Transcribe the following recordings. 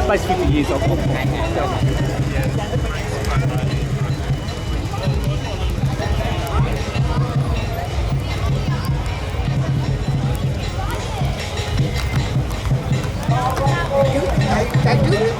basically the years of Cái trước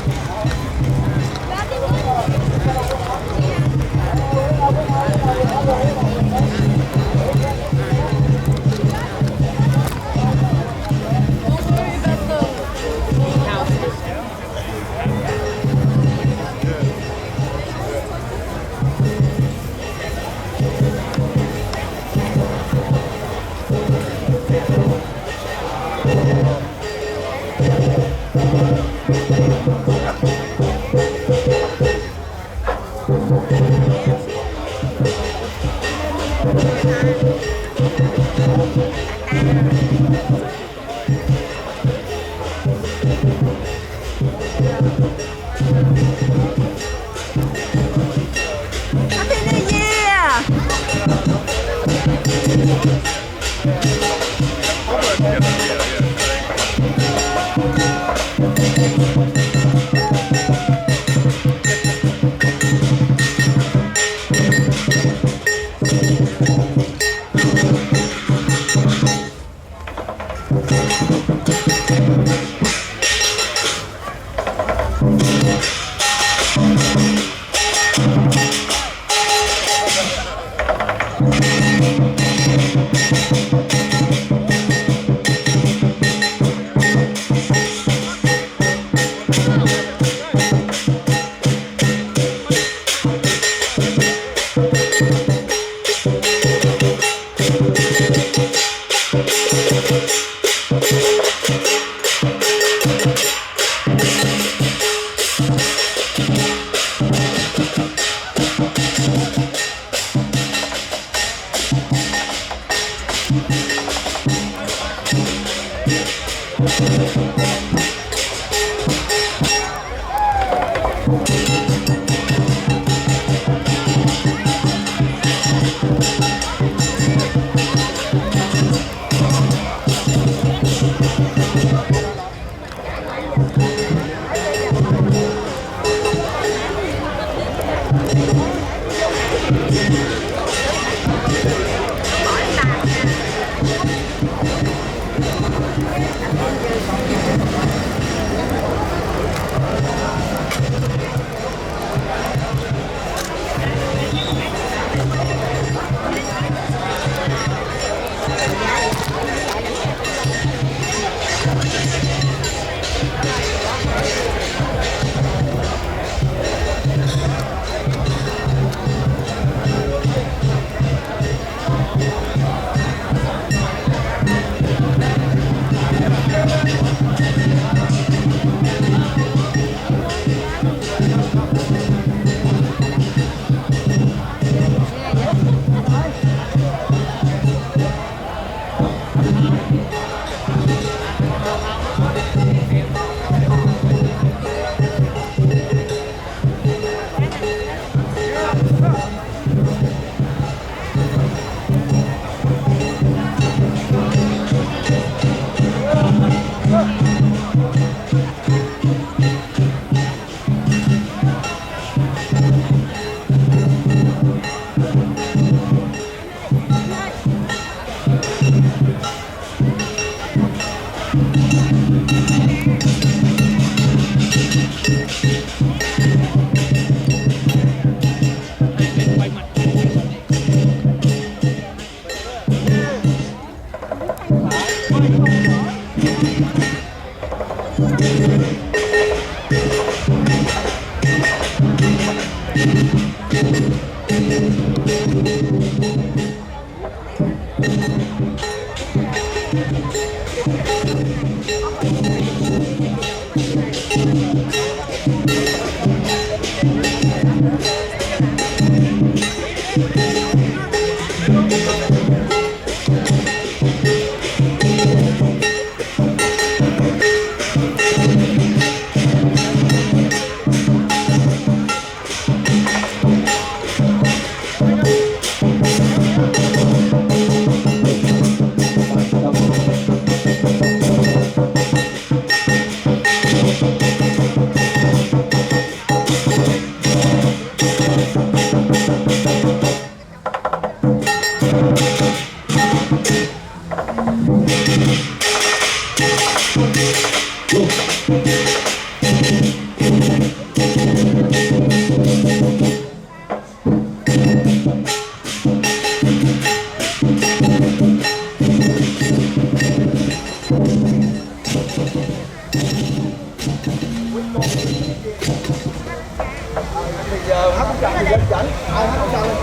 thì giờ hát tràng thì dân dẫn ai hát tràng lên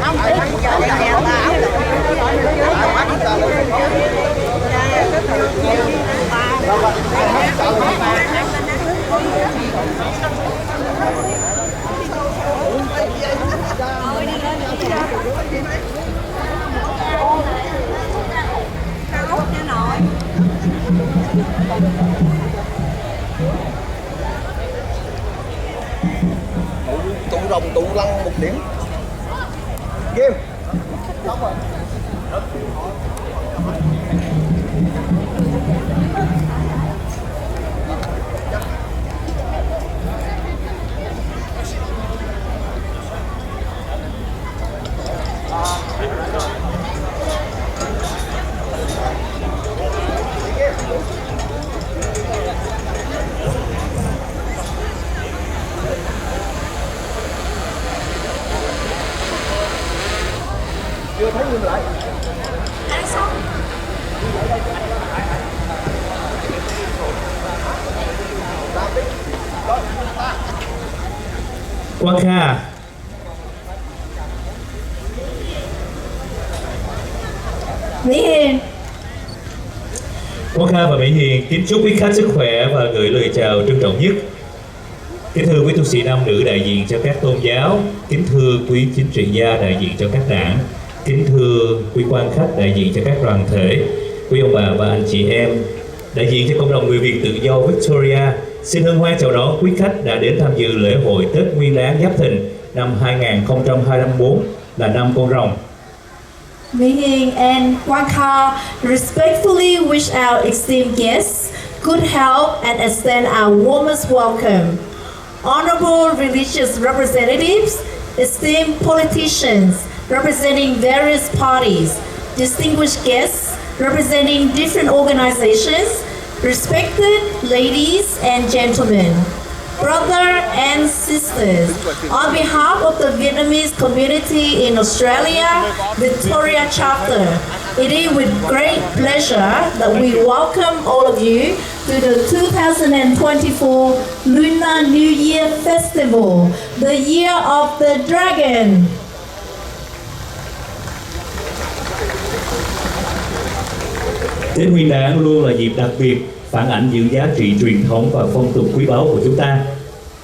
ai hát tràng lên tụ rồng tụ lăng một điểm game xong rồi. Chưa thấy nhưng lại Quang Kha. Mỹ Hiền. Quang Kha và Mỹ Hiền kính chúc quý khách sức khỏe và gửi lời chào trân trọng nhất. Kính thưa quý tu sĩ nam nữ đại diện cho các tôn giáo, kính thưa quý chính trị gia đại diện cho các đảng, kính thưa quý quan khách đại diện cho các đoàn thể, quý ông bà và anh chị em đại diện cho cộng đồng người Việt tự do Victoria, xin hân hoan chào đón quý khách đã đến tham dự lễ hội Tết Nguyên đán Giáp Thìn năm 2024 là năm Con Rồng. Mỹ Hiền and Quang Kha respectfully wish our esteemed guests good health and extend our warmest welcome. Honorable religious representatives, esteemed politicians representing various parties, distinguished guests representing different organizations, respected ladies and gentlemen, brothers and sisters, on behalf of the Vietnamese community in Australia, Victoria chapter, it is with great pleasure that we welcome all of you to the 2024 Lunar New Year Festival, the Year of the Dragon. Tết Nguyên đán luôn là dịp đặc biệt phản ảnh những giá trị truyền thống và phong tục quý báu của chúng ta.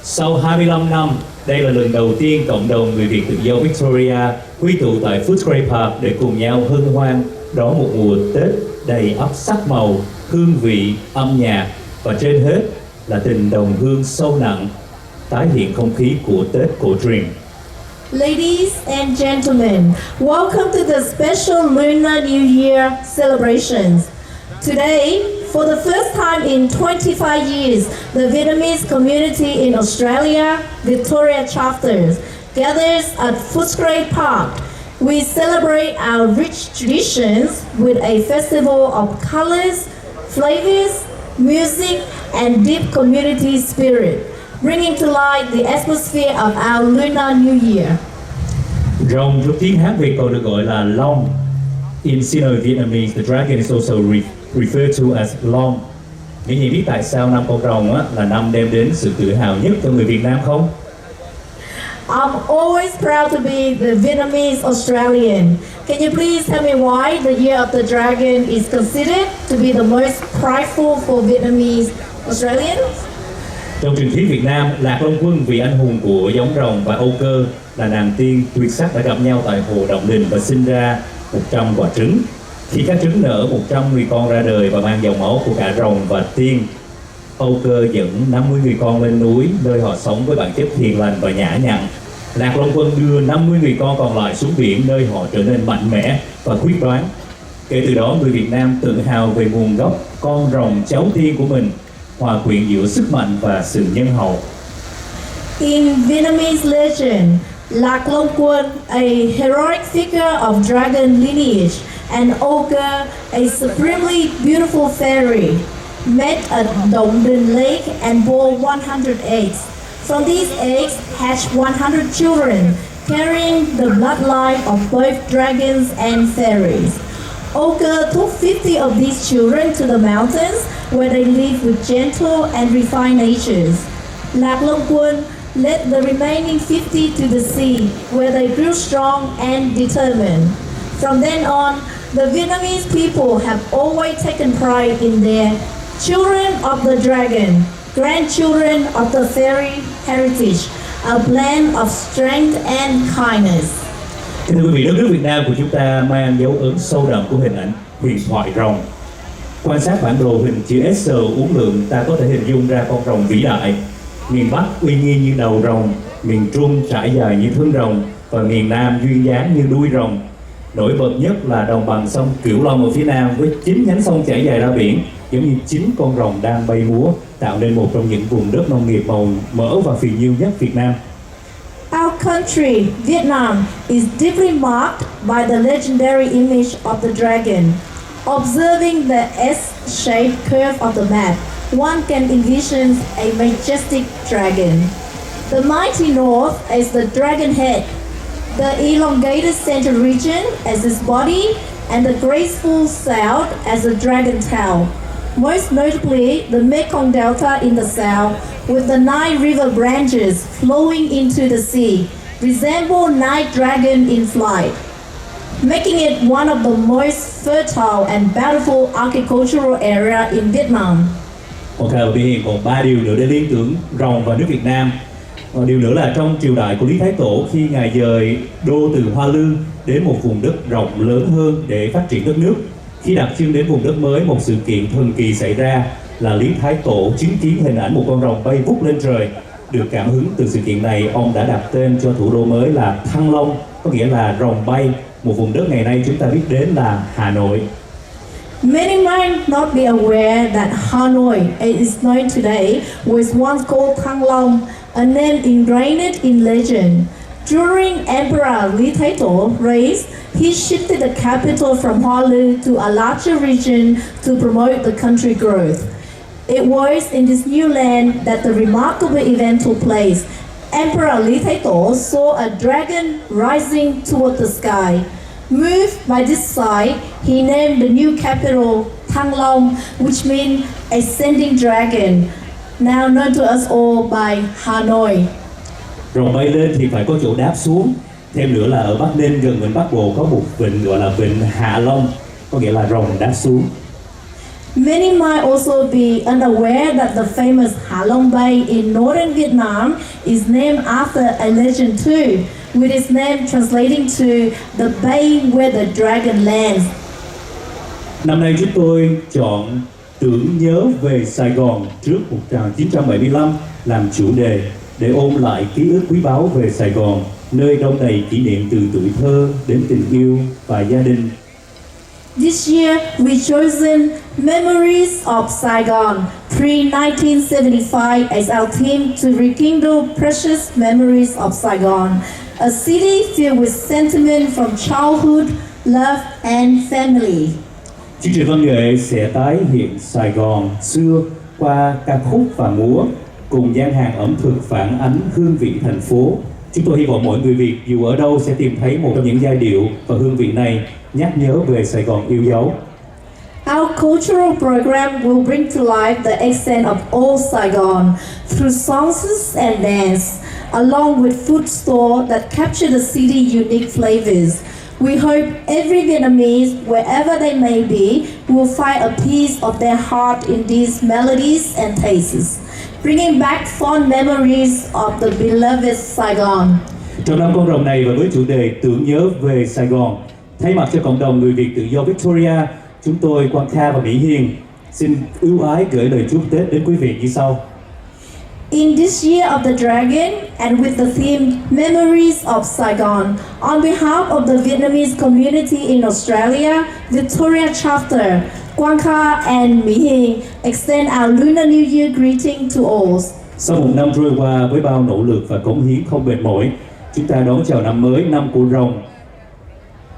Sau 25 năm, đây là lần đầu tiên cộng đồng người Việt tự do Victoria quy tụ tại Footscray Park để cùng nhau hân hoan đón một mùa Tết đầy ắp sắc màu, hương vị, âm nhạc và trên hết là tình đồng hương sâu nặng, tái hiện không khí của Tết cổ truyền. Ladies and gentlemen, welcome to the special Lunar New Year celebrations. Today, for the first time in 25 years, the Vietnamese community in Australia, Victoria chapters, gathers at Footscray Park. We celebrate our rich traditions with a festival of colors, flavors, music, and deep community spirit, bringing to light the atmosphere of our Lunar New Year. Rồng trong tiếng hát Việt còn được gọi là Long. In Sino-Vietnamese, the dragon is also referred to as Long. Mỹ Nhi biết tại sao năm con rồng là năm đem đến sự tự hào nhất cho người Việt Nam không? I'm always proud to be the Vietnamese Australian. Can you please tell me why the Year of the Dragon is considered to be the most prideful for Vietnamese Australians? Trong truyền thuyết Việt Nam, Lạc Long Quân vị anh hùng của giống rồng và Âu Cơ là nàng tiên tuyệt sắc đã gặp nhau tại hồ Động Đình và sinh ra 100 quả trứng. Khi các trứng nở, 100 người con ra đời và mang dòng máu của cả rồng và tiên. Âu Cơ dẫn 50 người con lên núi, nơi họ sống với bản chất hiền lành và nhã nhặn. Lạc Long Quân đưa 50 người con còn lại xuống biển, nơi họ trở nên mạnh mẽ và quyết đoán. Kể từ đó, người Việt Nam tự hào về nguồn gốc con rồng cháu tiên của mình, hòa quyện giữa sức mạnh và sự nhân hậu. In Vietnamese legend, Lạc Long Quân, a heroic figure of dragon lineage, and Ogre, a supremely beautiful fairy, met at Động Đình Lake and bore 100 eggs. From these eggs hatched 100 children, carrying the bloodline of both dragons and fairies. Ogre took 50 of these children to the mountains, where they lived with gentle and refined natures. Lạc Long Quân led the remaining 50 to the sea, where they grew strong and determined. From then on, the Vietnamese people have always taken pride in their children of the dragon, grandchildren of the fairy heritage, a blend of strength and kindness. Thưa quý vị, đất nước Việt Nam của chúng ta mang dấu ấn sâu đậm của hình ảnh huyền thoại rồng. Quan sát bản đồ hình chữ S uốn lượn, ta có thể hình dung ra con rồng vĩ đại. Miền Bắc uy nghi như đầu rồng, miền Trung trải dài như thân rồng và miền Nam duyên dáng như đuôi rồng. Nổi bật nhất là đồng bằng sông Cửu Long ở phía Nam với 9 nhánh sông chảy dài ra biển, giống như 9 con rồng đang bay múa, tạo nên một trong những vùng đất nông nghiệp màu mỡ và phì nhiêu nhất Việt Nam. Our country, Vietnam, is deeply marked by the legendary image of the dragon. Observing the S-shaped curve of the map, one can envision a majestic dragon. The mighty north is the dragon head, the elongated center region as its body, and the graceful south as the dragon tail. Most notably, the Mekong Delta in the south, with the 9 river branches flowing into the sea, resemble night dragon in flight, making it one of the most fertile and bountiful agricultural area in Vietnam. Ok, và hiện còn 3 điều nữa để liên tưởng rồng và nước Việt Nam. Điều nữa là trong triều đại của Lý Thái Tổ, khi ngài dời đô từ Hoa Lư đến một vùng đất rộng lớn hơn để phát triển đất nước. Khi đặt chân đến vùng đất mới, một sự kiện thần kỳ xảy ra là Lý Thái Tổ chứng kiến hình ảnh một con rồng bay vút lên trời. Được cảm hứng từ sự kiện này, ông đã đặt tên cho thủ đô mới là Thăng Long, có nghĩa là rồng bay, một vùng đất ngày nay chúng ta biết đến là Hà Nội. Many might not be aware that Hanoi, as is known today, was once called Thăng Long, a name ingrained in legend. During Emperor Lý Thái Tổ reign, he shifted the capital from Hoa Lư to a larger region to promote the country growth. It was in this new land that the remarkable event took place. Emperor Lý Thái Tổ saw a dragon rising toward the sky. Moved by this sight, he named the new capital Thăng Long, which means ascending dragon, now known to us all by Hanoi. Rồng bay lên thì phải có chỗ đáp xuống. Thêm nữa là ở Bắc Ninh gần vịnh Bắc Bộ có một vịnh gọi là vịnh Hạ Long, có nghĩa là rồng đáp xuống. Many might also be unaware that the famous Hạ Long Bay in northern Vietnam is named after a legend too, with its name translating to the bay where the dragon lands. Năm nay chúng tôi chọn tưởng nhớ về Sài Gòn trước 1975 làm chủ đề để ôn lại ký ức quý báu về Sài Gòn, nơi đông đầy kỷ niệm từ tuổi thơ đến tình yêu và gia đình. This year, we chosen Memories of Saigon pre-1975 as our theme to rekindle precious memories of Saigon, a city filled with sentiment from childhood, love and family. Chương trình văn nghệ sẽ tái hiện Sài Gòn xưa qua ca khúc và múa, cùng gian hàng ẩm thực phản ánh hương vị thành phố. Chúng tôi hy vọng mọi người Việt dù ở đâu sẽ tìm thấy một trong những giai điệu và hương vị này nhắc nhớ về Sài Gòn yêu dấu. Our cultural program will bring to life the accent of old Saigon through songs and dance, along with food stores that capture the city's unique flavors. We hope every Vietnamese, wherever they may be, will find a piece of their heart in these melodies and tastes, bringing back fond memories of the beloved Saigon. Trong năm con rồng này và với chủ đề tưởng nhớ về Sài Gòn, thay mặt cho cộng đồng người Việt tự do Victoria, chúng tôi Quang Kha và Mỹ Hiền xin ưu ái gửi lời chúc Tết đến quý vị như sau. In this year of the dragon and with the theme Memories of Saigon, on behalf of the Vietnamese community in Australia, Victoria chapter, Quang Kha and Mỹ Hiền extend our Lunar New Year greeting to all. Sau một năm trôi qua với bao nỗ lực và cống hiến không mệt mỏi, chúng ta đón chào năm mới, năm của rồng,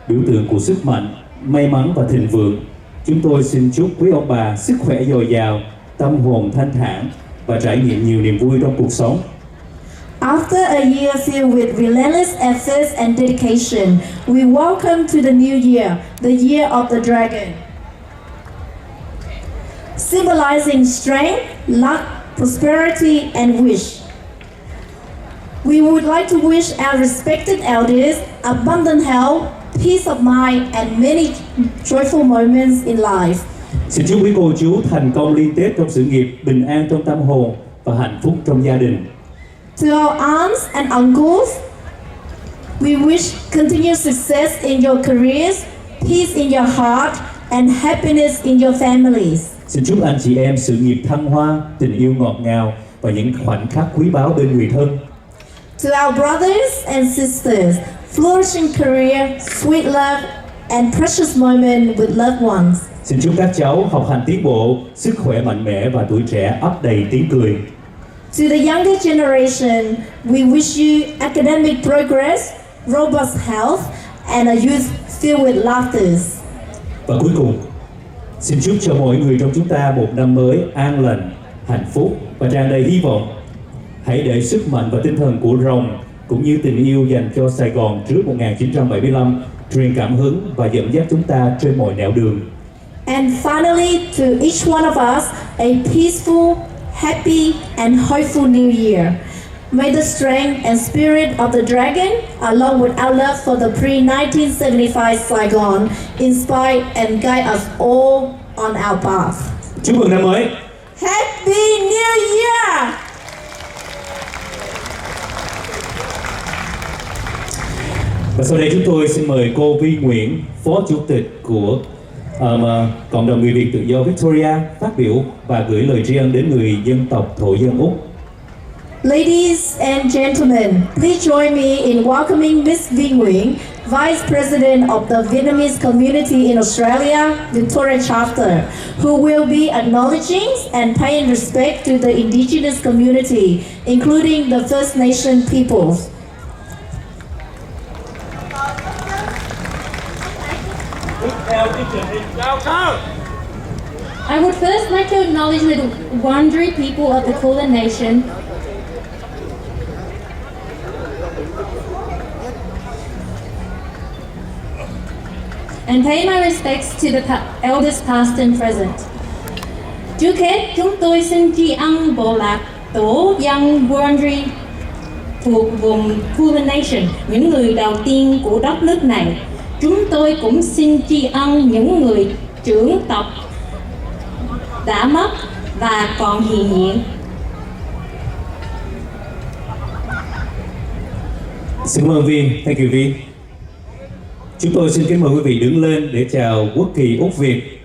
biểu tượng của sức mạnh, may mắn và thịnh vượng. Chúng tôi xin chúc quý ông bà sức khỏe dồi dào, tâm hồn thanh thản và trải nghiệm nhiều niềm vui trong cuộc sống. After a year filled with relentless efforts and dedication, we welcome to the new year, the year of the dragon. Symbolizing strength, luck, prosperity, and wish. We would like to wish our respected elders abundant health, peace of mind, and many joyful moments in life. Xin chúc quý cô chú thành công liên Tết trong sự nghiệp, bình an trong tâm hồn và hạnh phúc trong gia đình. To our aunts and uncles, we wish continued success in your careers, peace in your heart, and happiness in your families. Xin chúc anh chị em sự nghiệp thăng hoa, tình yêu ngọt ngào và những khoảnh khắc quý báu bên người thân. To our brothers and sisters, flourishing career, sweet love, and precious moment with loved ones. Xin chúc các cháu học hành tiến bộ, sức khỏe mạnh mẽ và tuổi trẻ ắp đầy tiếng cười. To the younger generation, we wish you academic progress, robust health, and a youth filled with laughter. Và cuối cùng, xin chúc cho mỗi người trong chúng ta một năm mới an lành, hạnh phúc và tràn đầy hy vọng. Hãy để sức mạnh và tinh thần của rồng cũng như tình yêu dành cho Sài Gòn trước 1975 truyền cảm hứng và dẫn dắt chúng ta trên mọi nẻo đường. And finally, to each one of us, a peaceful, happy, and hopeful new year. May the strength and spirit of the dragon, along with our love for the pre-1975 Saigon, inspire and guide us all on our path. Chúc mừng năm mới! Happy New Year! Và sau đây chúng tôi xin mời cô Vi Nguyễn, Phó Chủ tịch của Cộng đồng người Việt tự do Victoria phát biểu và gửi lời tri ân đến người dân tộc thổ dân Úc. Ladies and gentlemen, please join me in welcoming Ms. Vi Nguyen, Vice President of the Vietnamese community in Australia, Victoria Chapter, who will be acknowledging and paying respect to the indigenous community, including the First Nation peoples. I would first like to acknowledge the Wurundjeri people of the Kulin Nation and pay my respects to the elders past and present. Trước hết, chúng tôi xin tri ân bộ lạc tổ dân Wurundjeri thuộc vùng Kulin Nation, những người đầu tiên của đất nước này. Chúng tôi cũng xin tri ân những người trưởng tộc đã mất và còn hiện diện. Xin cảm ơn Vi, thank you Vi. Chúng tôi xin kính mời quý vị đứng lên để chào quốc kỳ Úc Việt.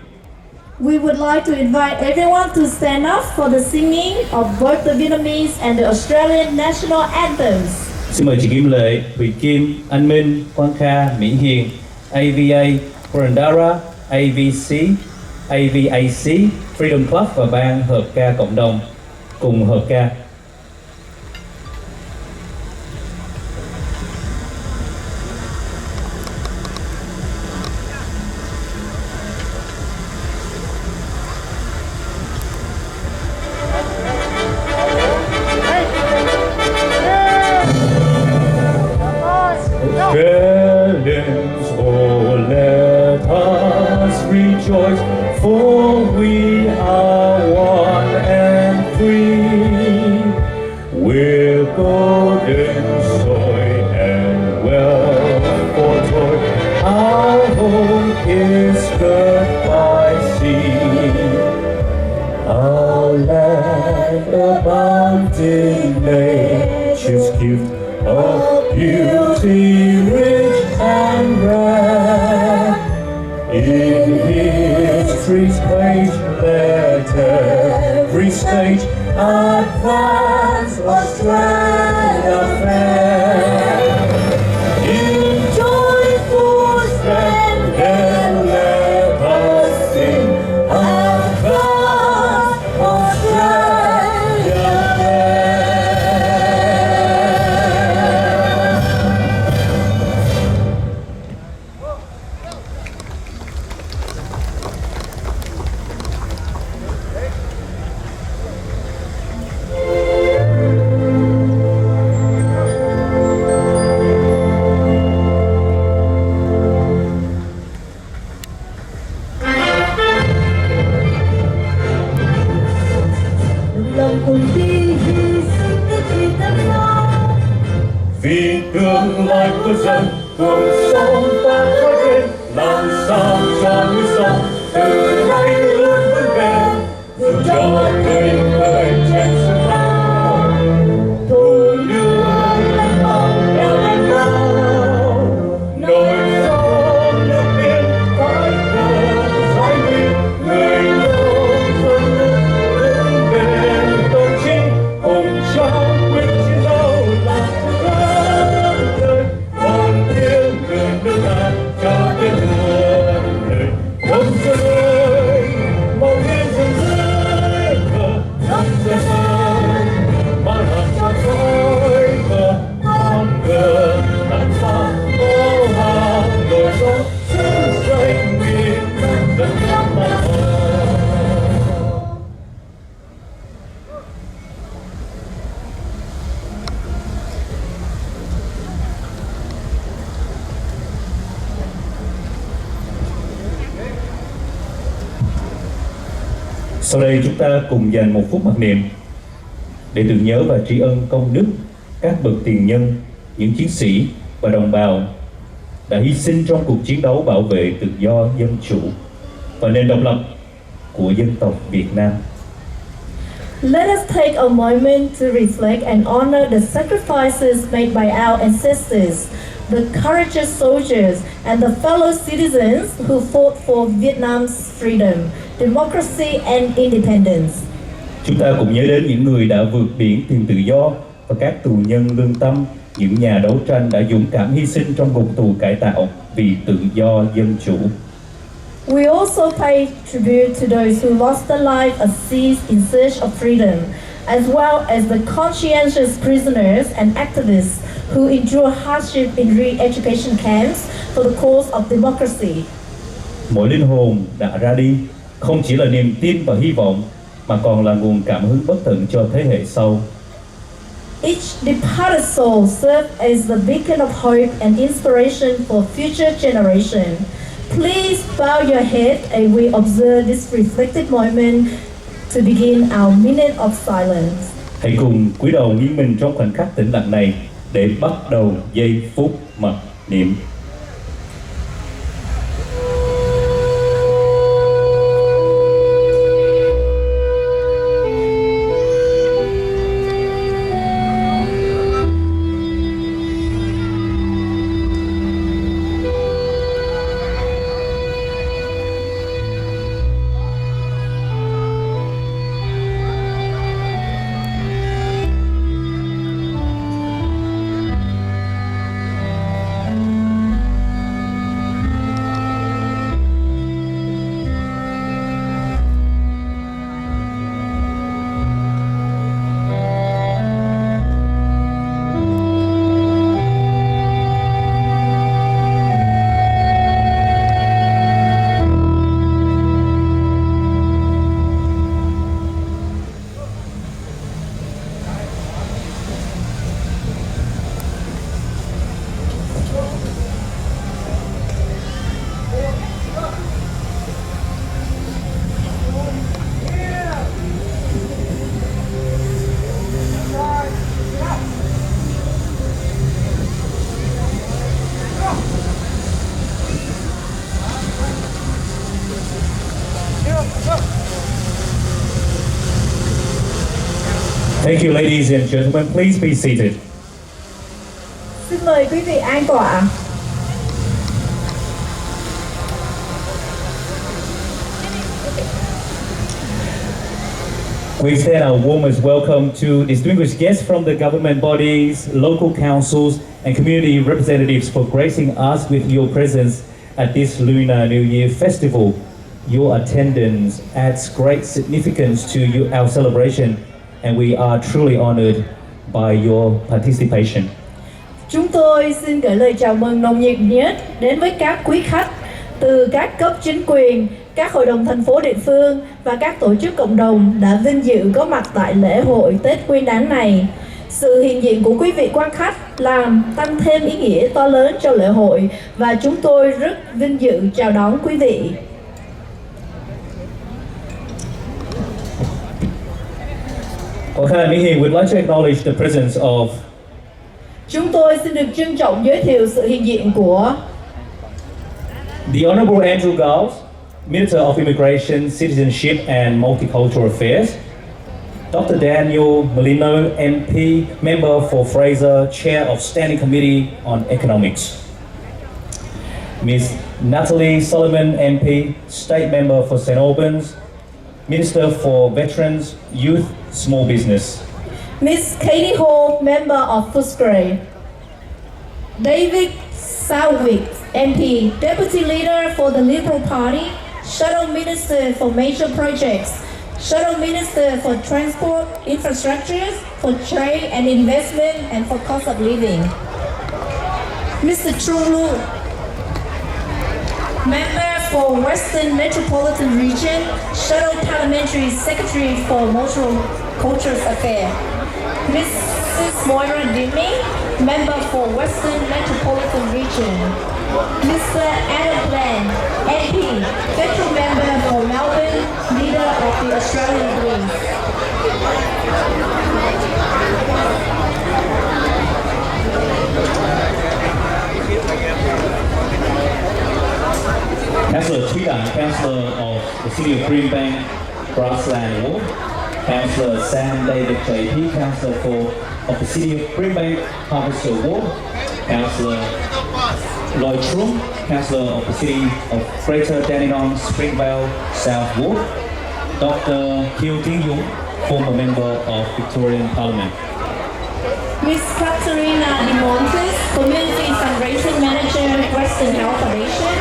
We would like to invite everyone to stand up for the singing of both the Vietnamese and the Australian national anthems. Xin mời chị Kim Lệ, Thùy Kim, Anh Minh, Quang Kha, Mỹ Hiền, AVA, Purandara, AVC, AVAC, Freedom Club và ban hợp ca cộng đồng cùng hợp ca. Parents, oh, let us rejoice, for we are one and free. We're golden soil and wealth for toil. Our home is girt by sea. Our land abounding nature's gift of beauty rich and rare. In history's page let every stage advance Australia fair. In joyful strength and let us sing advance Australia fair. vì tương lai của dân cùng sống ta khói lên làm sao cho núi sông từ nay luôn vững bền dù cho người người trên sân lao thù đưa lên bao đeo lên bao nổi sông nước biên khói cờ giải huy người luôn vững vững bền tôn trinh cùng trao quyết chiến đấu làm đời còn tiếng người nước ta cho tiếng muôn đời đông xuân ơi màu hiên rừng rơi cờ đông xuân ơi bao hạt cho khói cờ con cờ đằng xa ô hào nổi sông xứ danh miền đất nước màu hồng. Sau đây chúng ta cùng dành một phút mặc niệm để tưởng nhớ và tri ân công đức các bậc tiền nhân, những chiến sĩ và đồng bào đã hy sinh trong cuộc chiến đấu bảo vệ tự do, dân chủ và nền độc lập của dân tộc Việt Nam. Let us take a moment to reflect and honor the sacrifices made by our ancestors, the courageous soldiers, and the fellow citizens who fought for Vietnam's freedom, democracy, and independence. Chúng ta cùng nhớ đến những người đã vượt biển tìm tự do và các tù nhân lương tâm, những nhà đấu tranh đã dũng cảm hy sinh trong ngục tù cải tạo vì tự do, dân chủ. We also pay tribute to those who lost their life at sea in search of freedom, as well as the conscientious prisoners and activists who endure hardship in re-education camps for the cause of democracy. Mỗi linh hồn đã ra đi không chỉ là niềm tin và hy vọng mà còn là nguồn cảm hứng bất tận cho thế hệ sau. Each departed soul served as the beacon of hope and inspiration for future generations. Please bow your head as we observe this reflective moment to begin our minute of silence. Hãy cùng cúi đầu nghiêng mình trong khoảnh khắc tĩnh lặng này để bắt đầu giây phút mặc niệm. Thank you, ladies and gentlemen. Please be seated. Xin mời quý vị an tọa. We extend our warmest welcome to distinguished guests from the government bodies, local councils, and community representatives for gracing us with your presence at this Lunar New Year festival. Your attendance adds great significance to our celebration, and we are truly honored by your participation. Chúng tôi xin gửi lời chào mừng nồng nhiệt nhất đến với các quý khách từ các cấp chính quyền, các hội đồng thành phố địa phương và các tổ chức cộng đồng đã vinh dự có mặt tại lễ hội Tết Nguyên đán này. Sự hiện diện của quý vị quan khách làm tăng thêm ý nghĩa to lớn cho lễ hội và chúng tôi rất vinh dự chào đón quý vị. Well, Khai, we'd like to acknowledge the presence of Chúng tôi xin được trân trọng giới thiệu sự hiện diện của The Honorable Andrew Galt, Minister of Immigration, Citizenship and Multicultural Affairs. Dr. Daniel Molino, MP, Member for Fraser, Chair of Standing Committee on Economics. Ms. Natalie Solomon, MP, State Member for St. Albans, Minister for Veterans, Youth, Small Business. Miss Katie Hall, Member of Footscray. David Southwick, MP, Deputy Leader for the Liberal Party, Shadow Minister for Major Projects, Shadow Minister for Transport, Infrastructures, for Trade and Investment, and for Cost of Living. Mr. Trung Lu, Member for Western Metropolitan Region, Shadow Parliamentary Secretary for Multicultural Affairs. Mrs. Moira Dimmy, Member for Western Metropolitan Region. Mr. Adam Bland, MP, Federal Member for Melbourne, Leader of the Australian Greens. Councillor Thúy Đặng, Councillor of the City of Greenbank, Grassland Ward. Councillor Sam David JP, Councillor of the City of Greenbank, Harvester Ward. Councillor Lloyd Trum, Councillor of the City of Greater Dandenong, Springvale South Ward. Dr. Kieu Tiến Dũng, former Member of Victorian Parliament. Miss Katerina De Montes, Community Fundraising Manager, Western Health Foundation.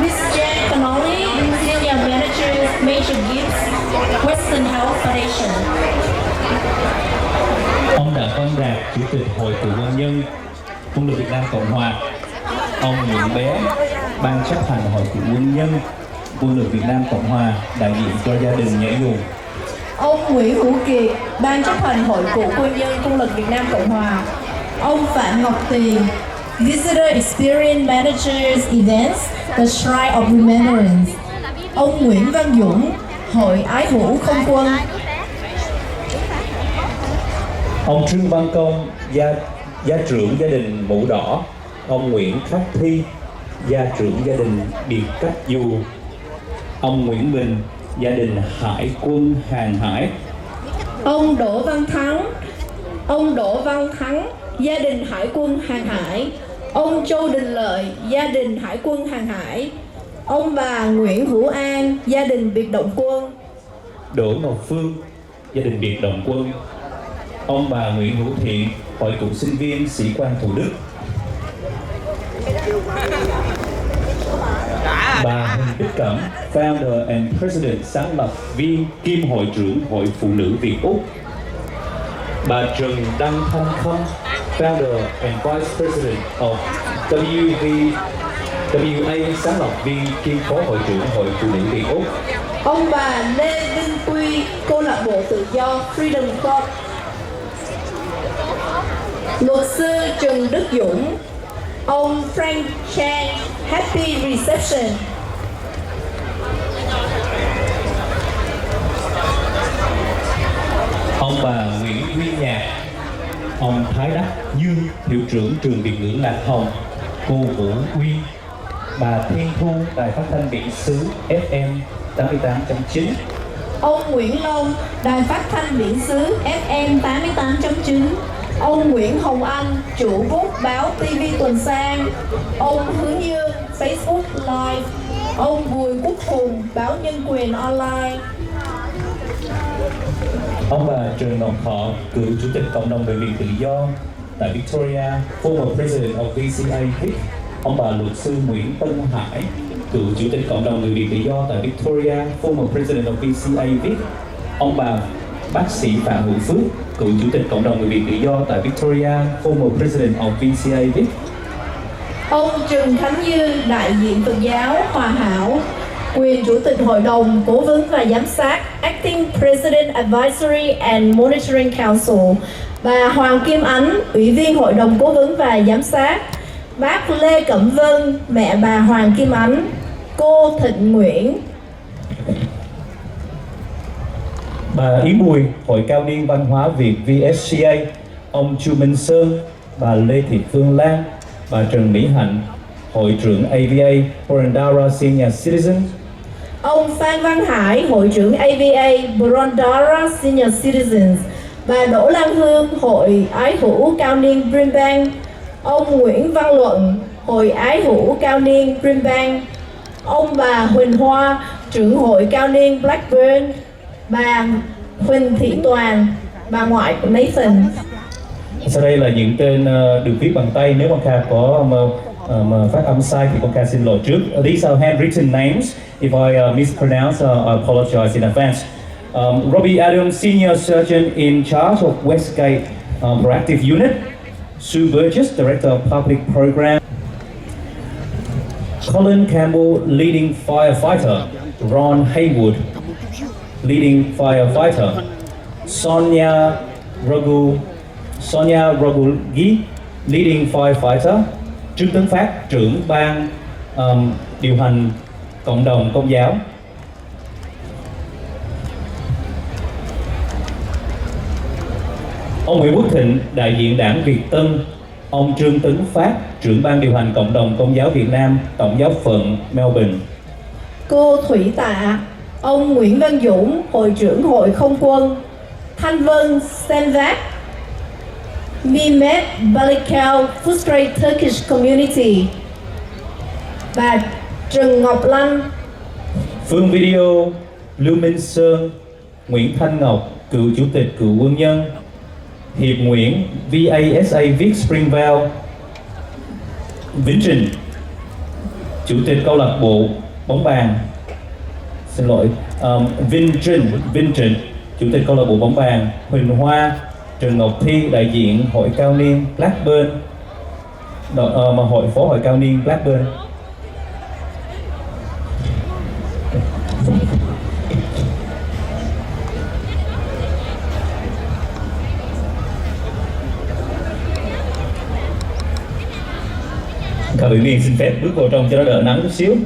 Miss Jan Connolly, Senior Manager, Major Gifts, Western Health Foundation. Ông Đặng Văn Rạp, Chủ tịch Hội Cựu quân nhân Quân lực Việt Nam Cộng Hòa. Ông Nguyễn Bé, Ban chấp hành Hội Cựu quân nhân Quân lực Việt Nam Cộng Hòa, đại diện cho gia đình nhảy dù. Ông Nguyễn Hữu Kiệt, Ban chấp hành Hội Cựu quân nhân Quân lực Việt Nam Cộng Hòa. Ông Phạm Ngọc Tiền, Visitor Experience Managers Events, The Shrine of Remembrance. Ông Nguyễn Văn Dũng, Hội Ái Hữu Không quân. Ông Trương Văn Công, gia trưởng gia đình Mũ Đỏ. Ông Nguyễn Khắc Thi, gia trưởng gia đình Biệt Cách Dù. Ông Nguyễn Bình, gia đình Hải quân Hàng Hải. Ông Đỗ Văn Thắng, gia đình Hải quân Hàng Hải. Ông Châu Đình Lợi, gia đình Hải quân Hàng Hải. Ông bà Nguyễn Hữu An, gia đình Biệt Động quân. Đỗ Ngọc Phương, gia đình Biệt Động quân. Ông bà Nguyễn Hữu Thiện, Hội Cựu Sinh viên Sĩ quan Thủ Đức. Bà Huỳnh Bích Cẩm, Founder and President, sáng lập viên kiêm Hội trưởng Hội Phụ nữ Việt Úc. Bà Trần Đăng Thanh Khâm, Founder and Vice President of WA, sáng lập viên kiêm Phó Hội trưởng Hội Phụ nữ Việt Úc. Ông bà Lê Vinh Quy, Câu lạc bộ tự do Freedom Club. Luật sư Trần Đức Dũng. Ông Frank Chan, Happy Reception. Ông bà Nguyễn Huy Nhạc. Ông Thái Đắc Dương, hiệu trưởng trường Việt ngữ Lạc Hồng. Cô Vũ Uyên. Bà Thiên Thu, Đài Phát thanh Biển xứ FM 88.9. Ông Nguyễn Long, Đài Phát thanh Biển xứ FM 88.9. Ông Nguyễn Hồng Anh, chủ bút báo TV Tuần Sang. Ông Hướng Dương, Facebook Live. Ông Bùi Quốc Hùng, báo Nhân quyền Online. Ông bà Trần Ngọc Thọ, cựu chủ tịch cộng đồng người Việt tự do tại Victoria, former president of VCA Vic. Ông bà luật sư Nguyễn Tân Hải, cựu chủ tịch cộng đồng người Việt tự do tại Victoria, former president of VCA Vic. Ông bà bác sĩ Phạm Hữu Phước, cựu chủ tịch cộng đồng người Việt tự do tại Victoria, former president of VCA Vic. Ông Trần Khánh Dư, đại diện Phật giáo Hòa Hảo, quyền chủ tịch hội đồng cố vấn và giám sát Acting President Advisory and Monitoring Council. Bà Hoàng Kim Ánh, ủy viên hội đồng cố vấn và giám sát. Bác Lê Cẩm Vân, mẹ bà Hoàng Kim Ánh. Cô Thịnh Nguyễn. Bà Yến Bùi, Hội Cao niên Văn hóa Việt VSCA. Ông Chu Minh Sơn, bà Lê Thị Phương Lan, bà Trần Mỹ Hạnh, Hội trưởng AVA Boroondara Senior Citizen, ông Phan Văn Hải, Hội trưởng AVA Boroondara Senior Citizens, bà Đỗ Lan Hương, Hội Ái hữu Cao niên Brisbane, ông Nguyễn Văn Luận, Hội Ái hữu Cao niên Brisbane, ông bà Huỳnh Hoa, trưởng Hội Cao niên Blackburn, bà Huỳnh Thị Toàn, bà ngoại của Nathan. Sau đây là những tên được viết bằng tay. Nếu con Kha có mà phát âm sai thì con Kha xin lỗi trước. These are handwritten names. If I mispronounce, I apologize in advance. Robbie Adams, Senior Surgeon in charge of Westgate Proactive Unit. Sue Burgess, Director of Public Program. Colin Campbell, Leading Firefighter. Ron Haywood, Leading Firefighter. Sonia Rogugi, Leading Firefighter. Trương Tấn Phát, trưởng ban điều hành cộng đồng công giáo. Ông Nguyễn Quốc Thịnh, đại diện đảng Việt Tân. Ông Trương Tấn Phát, trưởng ban điều hành cộng đồng công giáo Việt Nam, tổng giáo phận Melbourne. Cô Thủy Tạ, ông Nguyễn Văn Dũng, Hội trưởng Hội Không quân. Thanh Vân Senvat, Mehmet Balikal, Footscray Turkish Community. Bà Trần Ngọc Lanh, Phương Video, Lưu Minh Sơn, Nguyễn Thanh Ngọc, cựu chủ tịch cựu quân nhân. Hiệp Nguyễn, VASA Vic Springvale. Vĩnh Trình, chủ tịch câu lạc bộ bóng bàn. Xin lỗi, Vinh Trịnh, chủ tịch câu lạc bộ bóng bàn. Huỳnh Hoa, Trần Ngọc Thi, đại diện hội cao niên Blackburn, hội phó hội cao niên Blackburn. Các ủy viên xin phép bước vào trong cho nó đỡ nắng chút xíu.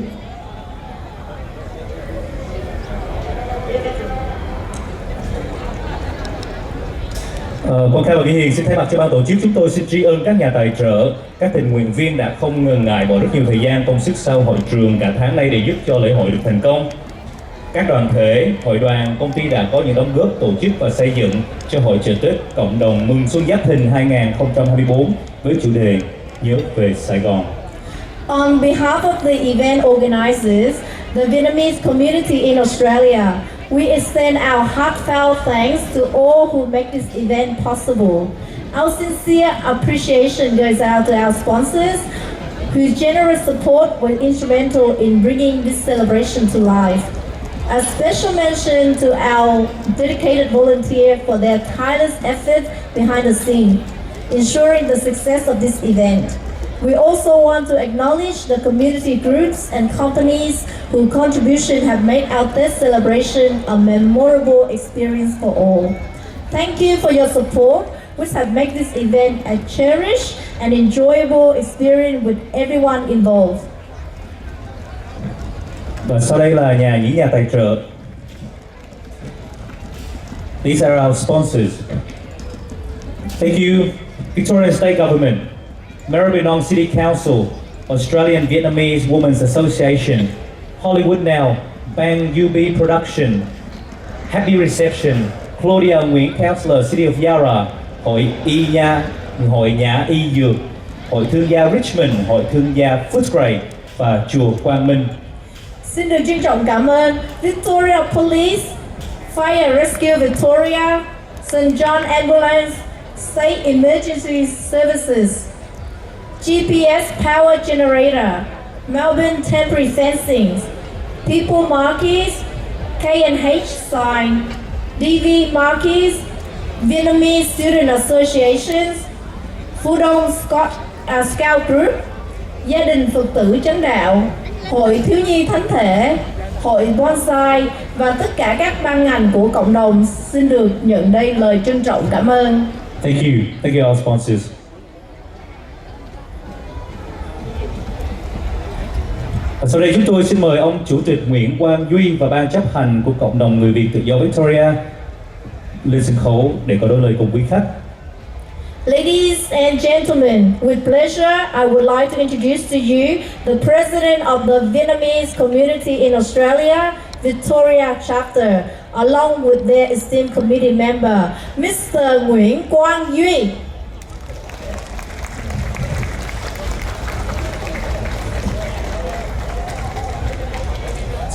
Con Khai và Vĩ Hiền xin thay mặt cho ban tổ chức, chúng tôi xin tri ân các nhà tài trợ, các tình nguyện viên đã không ngần ngại bỏ rất nhiều thời gian công sức sau hội trường cả tháng nay để giúp cho lễ hội được thành công. Các đoàn thể, hội đoàn, công ty đã có những đóng góp tổ chức và xây dựng cho hội chợ Tết cộng đồng mừng Xuân Giáp Thìn 2024 với chủ đề Nhớ về Sài Gòn. On behalf of the event organizers, the Vietnamese community in Australia, we extend our heartfelt thanks to all who make this event possible. Our sincere appreciation goes out to our sponsors, whose generous support was instrumental in bringing this celebration to life. A special mention to our dedicated volunteers for their tireless effort behind the scene, ensuring the success of this event. We also want to acknowledge the community groups and companies whose contribution have made our Tết celebration a memorable experience for all. Thank you for your support, which have made this event a cherished and enjoyable experience with everyone involved. Và sau đây là những nhà tài trợ. These are our sponsors. Thank you, Victoria State Government, Melbourne City Council, Australian Vietnamese Women's Association, Hollywood Now, Bang UB Production, Happy Reception, Claudia Nguyễn Councillor, City of Yarra, Hội Nhã Y Dược, Hội Thương gia Richmond, Hội Thương gia Footscray và Chùa Quang Minh. Xin được trân trọng cảm ơn Victoria Police, Fire Rescue Victoria, St. John Ambulance, State Emergency Services, GPS Power Generator, Melbourne Temporary Fencing, People Marquees, K&H Sign, DV Marquees, Vietnamese Student Associations, Phu Đông Scout Group, Gia đình Phật tử Chánh Đạo, Hội Thiếu nhi Thánh thể, Hội Bonsai và tất cả các ban ngành của cộng đồng xin được nhận đây lời trân trọng cảm ơn. Thank you all sponsors. Sau đây chúng tôi xin mời ông Chủ tịch Nguyễn Quang Duy và ban chấp hành của cộng đồng người Việt tự do Victoria lên sân khấu để có đôi lời cùng quý khách. Ladies and gentlemen, with pleasure, I would like to introduce to you the President of the Vietnamese community in Australia, Victoria Chapter, along with their esteemed committee member, Mr. Nguyễn Quang Duy.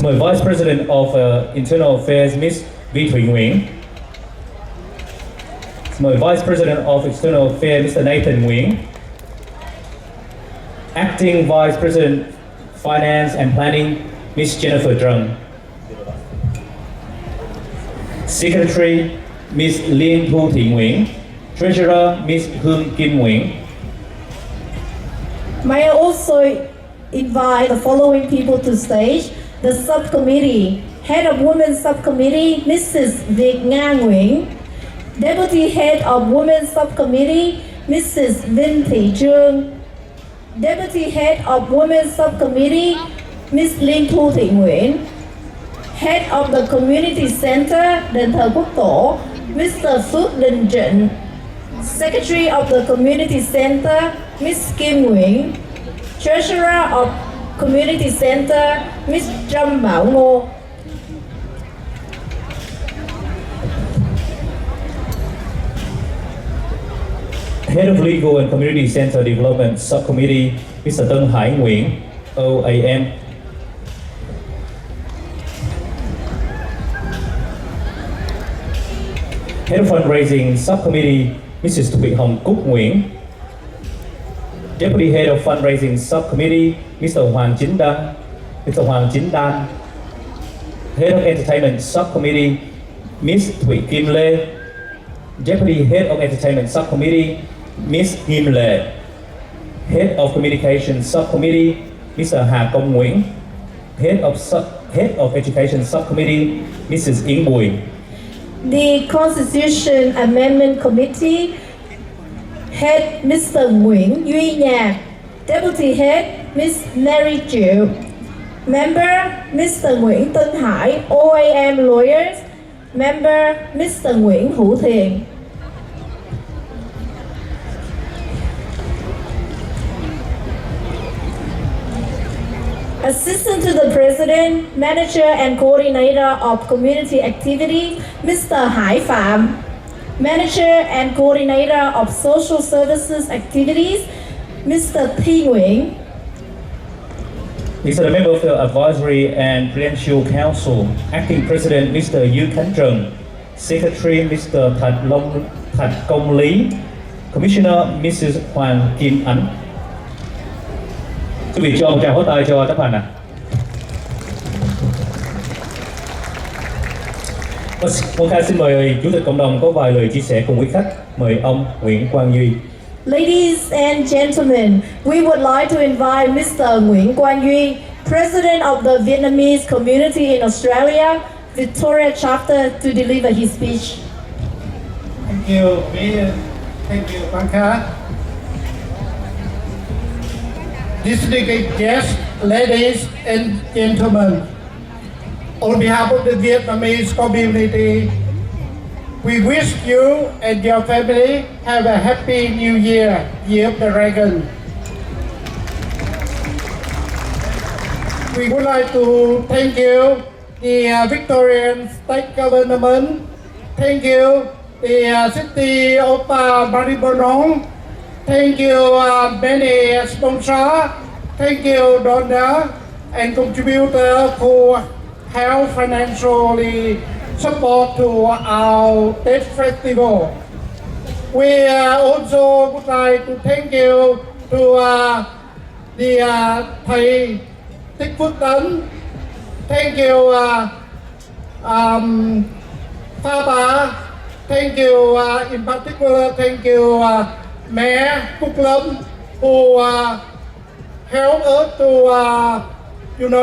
Mời Vice President of Internal Affairs, Miss Vi Thủy Nguyễn. Mời Vice President of External Affairs, Mr. Nathan Nguyễn. Acting Vice President, Finance and Planning, Miss Jennifer Trung. Secretary, Miss Liên Thu Thị Nguyễn. Treasurer, Miss Hương Kim Nguyễn. May I also invite the following people to stage. The subcommittee, Head of Women's Subcommittee, Mrs. Việt Nga Nguyễn. Deputy Head of Women's Subcommittee, Mrs. Vinh Thị Trương. Deputy Head of Women's Subcommittee, Ms. Liên Thu Thị Nguyễn. Head of the Community Center, Đền thờ Quốc Tổ, Mr. Phước Đình Trịnh. Secretary of the Community Center, Ms. Kim Nguyễn. Treasurer of Community Center, Ms. Trâm Bảo Ngô. Head of Legal and Community Center Development Subcommittee, Mr. Tân Hải Nguyễn, OAM. Head of Fundraising Subcommittee, Mrs. Thụy Hồng Cúc Nguyễn. Deputy Head of Fundraising Subcommittee, Mr. Hoàng Chính Đăng. Head of Entertainment Subcommittee, Ms. Thụy Kim Lê. Deputy Head of Entertainment Subcommittee, Ms. Kim Lê. Head of Communications Subcommittee, Mr. Hà Công Nguyễn. Head of Education Subcommittee, Mrs. Yến Bùi. The Constitution Amendment Committee, Head Mr. Nguyễn Duy Nhạc. Deputy Head, Ms. Mary Triệu. Member, Mr. Nguyễn Tân Hải, OAM Lawyers. Member, Mr. Nguyễn Hữu Thiện. Assistant to the President, Manager and Coordinator of Community Activities, Mr. Hải Phạm. Manager and Coordinator of Social Services Activities, Mr. Thi Nguyễn. These are the members of the Advisory and Prudential Council. Acting President, Mr. Yu Khánh Trần. Secretary, Mr. Thạch Công Lý. Commissioner, Mrs. Hoàng Kim Ánh. Quý vị cho một tràng pháo tay cho chấp hành ạ. Con khai xin mời Chủ tịch Cộng đồng có vài lời chia sẻ cùng quý khách. Mời ông Nguyễn Quang Duy. Ladies and gentlemen, we would like to invite Mr. Nguyễn Quang Duy, President of the Vietnamese community in Australia, Victoria Chapter, to deliver his speech. Thank you, Vy. Thank you, Quang Kha. Distinguished guests, ladies and gentlemen, on behalf of the Vietnamese community, we wish you and your family have a happy new year, Year of the Dragon. We would like to thank you, the Victorian State Government, thank you, the City of Melbourne, thank you many sponsors, thank you donor and contributor who help financially support to our Tết Festival. We also would like to thank you to the thầy Thích Phước Tấn. Thank you Papa. Thank you in particular. Thank you Mayor Phúc Lâm who help us to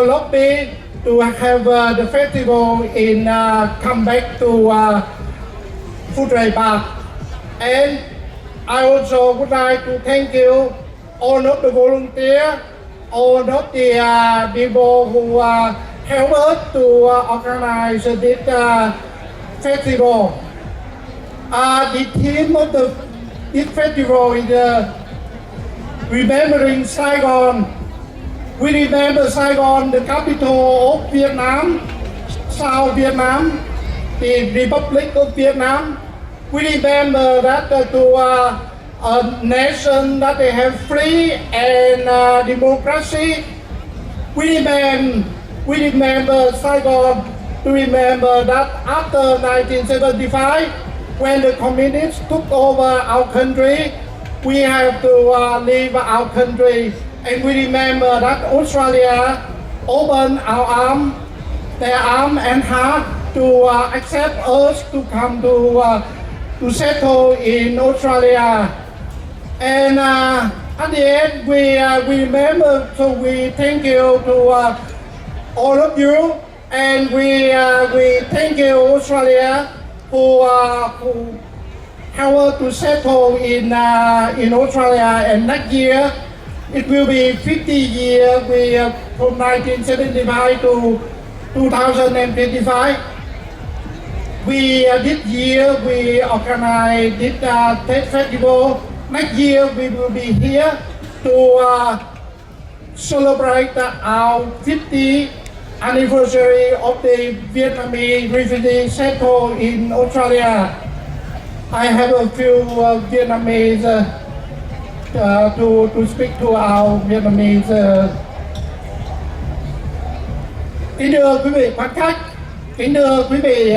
lobby to have the festival in come back to Footscray Park. And I also would like to thank you all of the volunteers, all of the people who help us to organize this festival. The theme of the this festival is remembering Saigon. We remember Saigon, the capital of Vietnam, South Vietnam, the Republic of Vietnam. We remember that to a nation that they have free and democracy. We remember Saigon to remember that after 1975, when the communists took over our country, we have to leave our country. And we remember that Australia opened their arm and heart to accept us to come to settle in Australia. And at the end, we remember, so we thank you to all of you, and we thank you Australia who help us to settle in Australia. And next year it will be 50 years from 1975 to 2025. This year we organize this Tết Festival. Next year we will be here to celebrate our 50th anniversary of the Vietnamese refugees settled in Australia. I have a few Vietnamese to speak to our Vietnamese. Kính thưa quý vị quan khách, kính thưa quý vị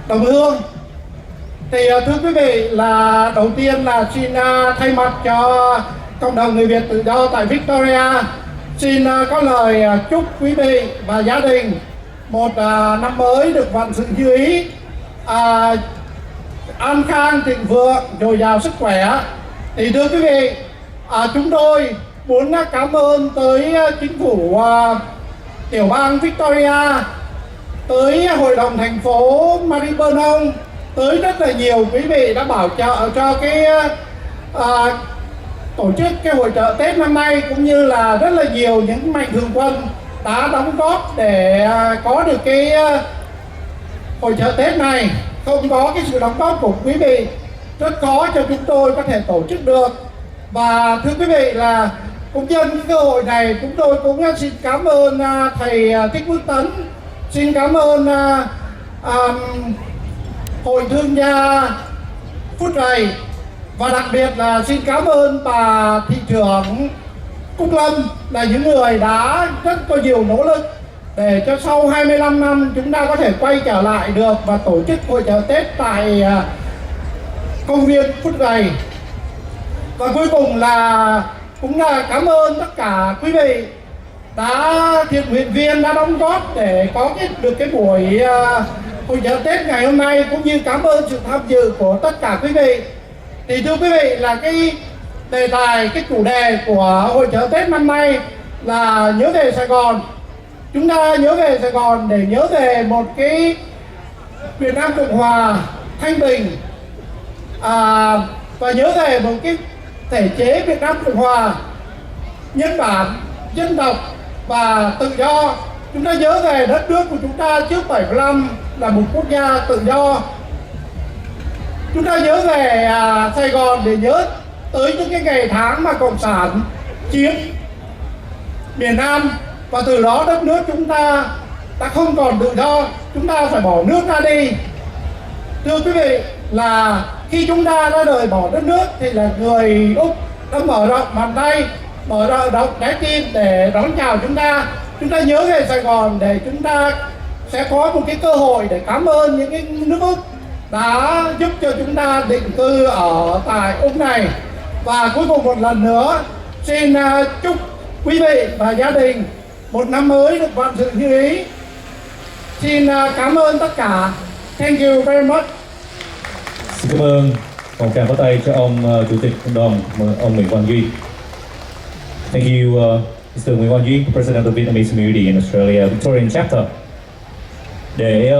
đồng hương. Thì thưa quý vị, là đầu tiên là xin thay mặt cho cộng đồng người Việt tự do tại Victoria, xin có lời chúc quý vị và gia đình một năm mới được vạn sự như ý, an khang thịnh vượng, dồi dào sức khỏe. Thì thưa quý vị, chúng tôi muốn cảm ơn tới chính phủ tiểu bang Victoria, tới hội đồng thành phố Melbourne, tới rất là nhiều quý vị đã bảo trợ cho cái tổ chức cái hội chợ Tết năm nay, cũng như là rất là nhiều những mạnh thường quân đã đóng góp để có được cái hội chợ Tết này. Không có cái sự đóng góp của quý vị, rất khó cho chúng tôi có thể tổ chức được. Và thưa quý vị, là cũng nhân cái cơ hội này, chúng tôi cũng xin cảm ơn thầy Thích Phước Tấn, xin cảm ơn Hội Thương gia Footscray, và đặc biệt là xin cảm ơn bà thị trưởng Cúc Lâm, là những người đã rất có nhiều nỗ lực để cho sau 25 năm chúng ta có thể quay trở lại được và tổ chức hội chợ Tết tại công viên Footscray. Và cuối cùng là cũng là cảm ơn tất cả quý vị thiện nguyện viên đã đóng góp để có được cái buổi hội chợ Tết ngày hôm nay, cũng như cảm ơn sự tham dự của tất cả quý vị. Thì thưa quý vị, là cái đề tài, cái chủ đề của hội chợ Tết năm nay là nhớ về Sài Gòn. Chúng ta nhớ về Sài Gòn để nhớ về một cái Việt Nam Cộng Hòa thanh bình, và nhớ về một cái thể chế Việt Nam Cộng Hòa nhân bản, dân tộc và tự do. Chúng ta nhớ về đất nước của chúng ta trước 75 là một quốc gia tự do. Chúng ta nhớ về Sài Gòn để nhớ tới những cái ngày tháng mà Cộng sản chiếm miền Nam, và từ đó đất nước chúng ta đã không còn tự do, chúng ta phải bỏ nước ra đi. Thưa quý vị, là khi chúng ta đã rời bỏ đất nước thì là người Úc đã mở rộng bàn tay, mở rộng trái tim để đón chào chúng ta. Chúng ta nhớ về Sài Gòn để chúng ta sẽ có một cái cơ hội để cảm ơn những cái nước Úc đã giúp cho chúng ta định cư ở tại Úc này. Và cuối cùng một lần nữa xin chúc quý vị và gia đình một năm mới được vạn sự như ý. Xin cảm ơn tất cả. Thank you very much. Xin cảm ơn. Một tràng pháo tay cho ông Chủ tịch Đoàn, ông Nguyễn Quang Duy. Thank you, Mr. Nguyễn Quang Duy, President of the Vietnamese Community in Australia, Victorian Chapter. Để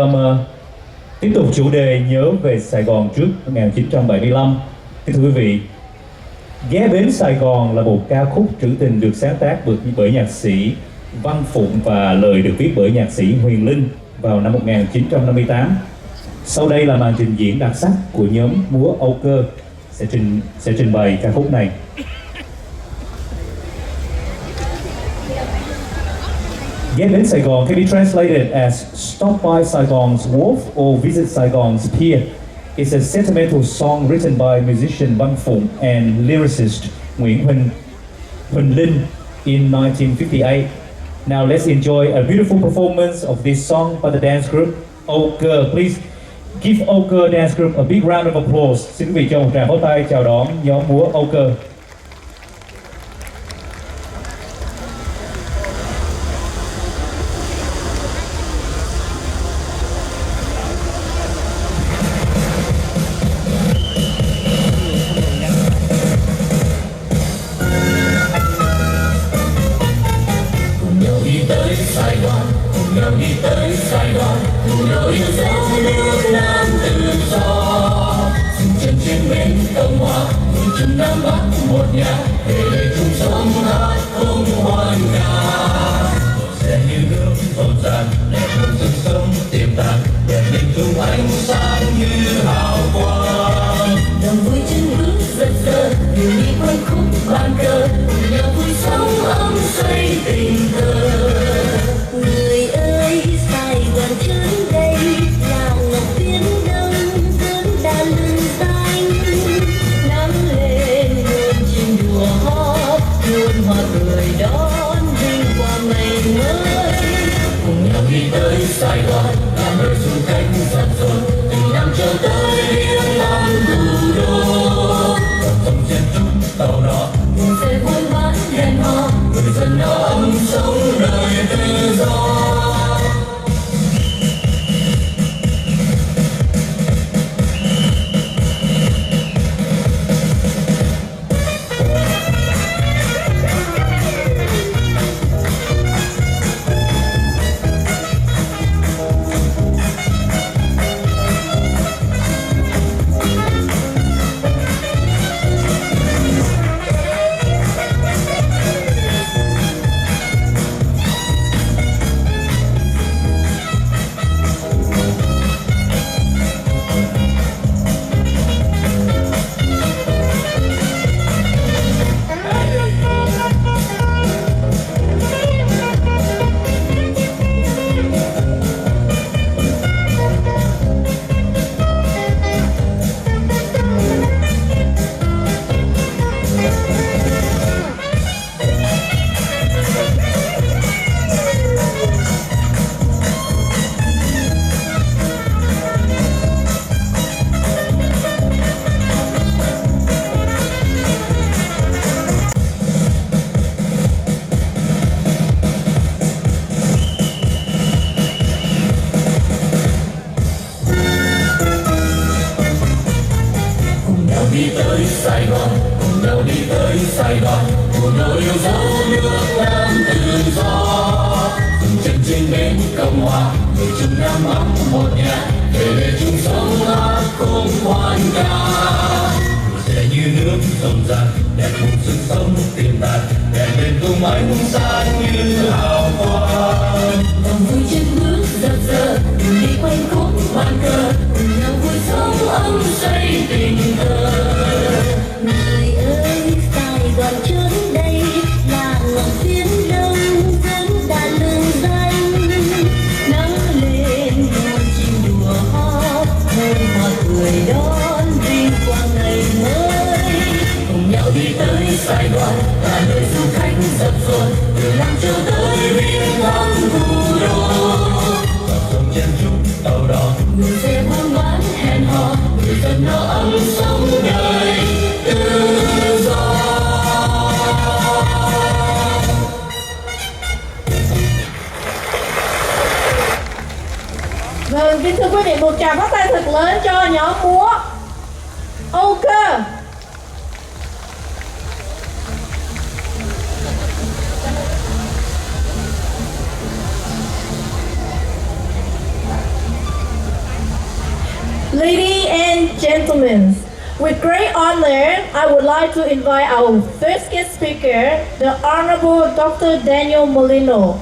tiếp tục chủ đề nhớ về Sài Gòn trước 1975, thưa quý vị, Ghé bến Sài Gòn là một ca khúc trữ tình được sáng tác bởi nhạc sĩ Văn Phụng và lời được viết bởi nhạc sĩ Huyền Linh vào năm 1958. Sau đây là màn trình diễn đặc sắc của nhóm múa Âu Cơ sẽ trình bày ca khúc này. Ghé đến Sài Gòn can be translated as stop by Saigon's wharf or visit Saigon's pier. It's a sentimental song written by musician Văn Phụng and lyricist Nguyễn Huỳnh Linh in 1958. Now let's enjoy a beautiful performance of this song by the dance group Ochre. Please give Ochre dance group a big round of applause. Xin quý vị cho một tràng pháo tay chào đón nhóm múa Ochre. Vâng, kính thưa quý vị, một tràng pháo tay thật lớn cho nhóm múa Ochre. Ladies and gentlemen, with great honor, I would like to invite our first guest speaker, the Honorable Dr. Daniel Molino,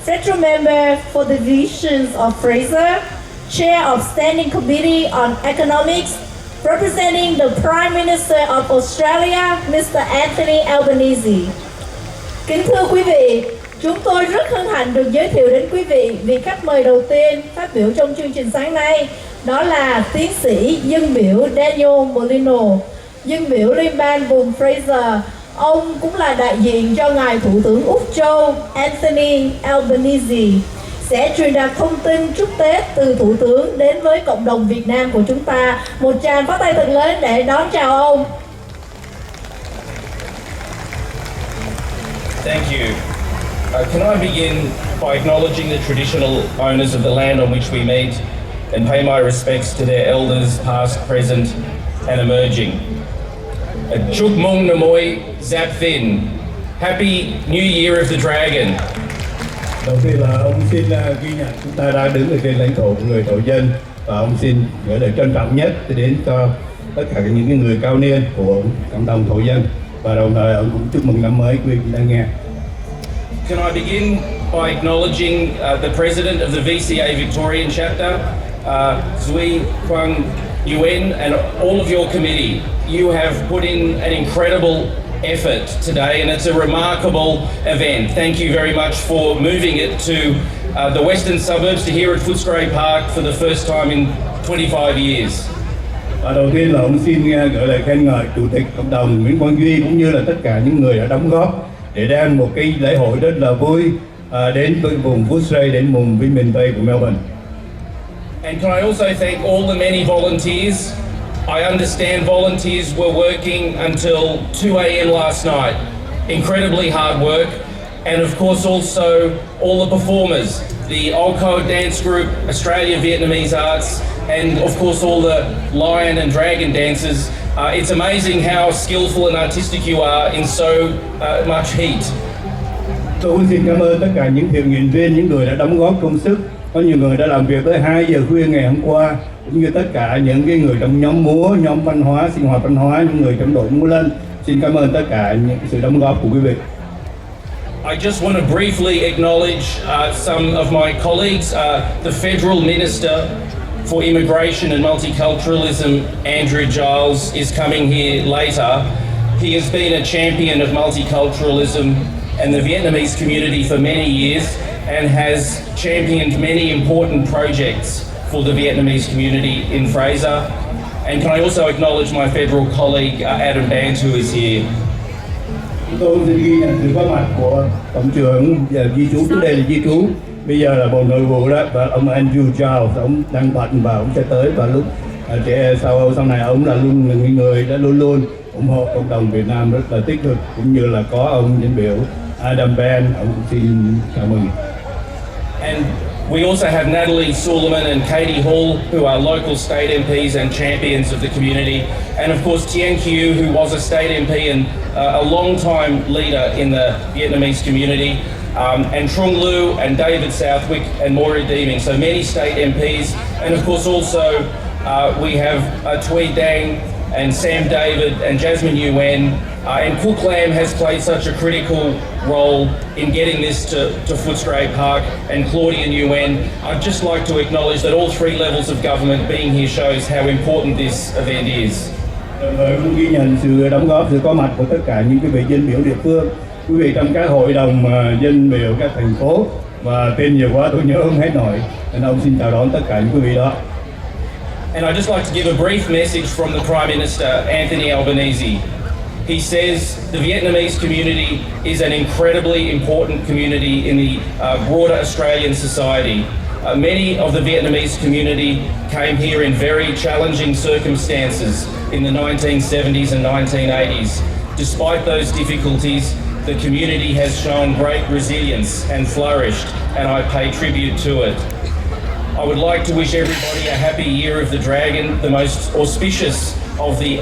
Federal Member for the Divisions of Fraser, Chair of Standing Committee on Economics, Representing the Prime Minister of Australia, Mr. Anthony Albanese. Kính thưa quý vị, chúng tôi rất hân hạnh được giới thiệu đến quý vị vị khách mời đầu tiên phát biểu trong chương trình sáng nay. Đó là tiến sĩ dân biểu Daniel Molino, dân biểu liên bang vùng Fraser. Ông cũng là đại diện cho ngài Thủ tướng Úc Châu Anthony Albanese, sẽ truyền đạt thông tin chúc Tết từ Thủ tướng đến với cộng đồng Việt Nam của chúng ta. Một tràng pháo tay thật lớn để đón chào ông. Thank you. Can I begin by acknowledging the traditional owners of the land on which we meet and pay my respects to their elders, past, present, and emerging. Chúc mừng năm mới Giáp Thìn. Happy New Year of the Dragon. Đầu tiên là ông xin ghi nhận chúng ta đang đứng ở trên lãnh thổ của người thổ dân, và ông xin gửi lời trân trọng nhất đến cho tất cả những người cao niên của cộng đồng thổ dân, và đồng thời ông cũng chúc mừng năm mới quý vị đang nghe. Can I begin by acknowledging the President of the VCA Victorian chapter, Zui Quang Nguyen, and all of your committee. You have put in an incredible effort today, and it's a remarkable event. Thank you very much for moving it to the western suburbs, to here at Footscray Park for the first time in 25 years. Và đầu tiên là ông xin gửi lời khen ngợi Chủ tịch cộng đồng Nguyễn Quang Duy cũng như là tất cả những người đã đóng góp để đem một cái lễ hội rất là vui đến với vùng Footscray, đến vùng phía miền Tây của Melbourne. And can I also thank all the many volunteers? I understand volunteers were working until 2 a.m. last night. Incredibly hard work. And of course also all the performers, the Olco dance group, Australia Vietnamese Arts, and of course all the lion and dragon dancers. It's amazing how skillful and artistic you are in so much heat. Tôi cũng xin cảm ơn tất cả những thiện nguyện viên, những người đã đóng góp công sức. Có nhiều người đã làm việc tới 2 giờ khuya ngày hôm qua, cũng như tất cả những cái người trong nhóm múa, nhóm văn hóa, sinh hoạt văn hóa, những người trong đội múa lân. Xin cảm ơn tất cả những sự đóng góp của quý vị. I just want to briefly acknowledge some of my colleagues. The Federal Minister for Immigration and Multiculturalism, Andrew Giles, is coming here later. He has been a champion of multiculturalism and the Vietnamese community for many years, and has championed many important projects for the Vietnamese community in Fraser. And can I also acknowledge my federal colleague Adam Bant, who is here. Tôi xin ghi nhận sự có mặt của Tổng trưởng di trú, trước đây là di trú, bây giờ là Bộ Nội vụ đó, và ông Andrew Giles, ông đang bận và ông sẽ tới vào lúc sau này. Ông là luôn là người đã luôn ủng hộ cộng đồng Việt Nam rất là tích cực, cũng như là có ông dân biểu Adam Bant, ông cũng xin chào mừng. And we also have Natalie Suleiman and Katie Hall, who are local state MPs and champions of the community. And of course Tien Kieu, who was a state MP and a long-time leader in the Vietnamese community. And Trung Lu and David Southwick and Maura Deeming. So many state MPs. And of course also we have Thuy Dang and Sam David and Jasmine Nguyen. And Cook Lam has played such a critical role in getting this to Footscray Park, and Claudia Nguyen. I'd just like to acknowledge that all 3 levels of government being here shows how important this event is. Đồng thời cũng ghi nhận sự đóng góp, sự có mặt của tất cả những quý vị dân biểu địa phương, quý vị trong các hội đồng dân biểu các thành phố, và tên nhiều quá tôi nhớ không hết nổi, nên ông xin chào đón tất cả những quý vị đó. And I'd just like to give a brief message from the Prime Minister, Anthony Albanese. He says the Vietnamese community is an incredibly important community in the broader Australian society. Many of the Vietnamese community came here in very challenging circumstances in the 1970s and 1980s. Despite those difficulties, the community has shown great resilience and flourished, and I pay tribute to it. I would like to wish everybody a happy year of the dragon, the most auspicious of the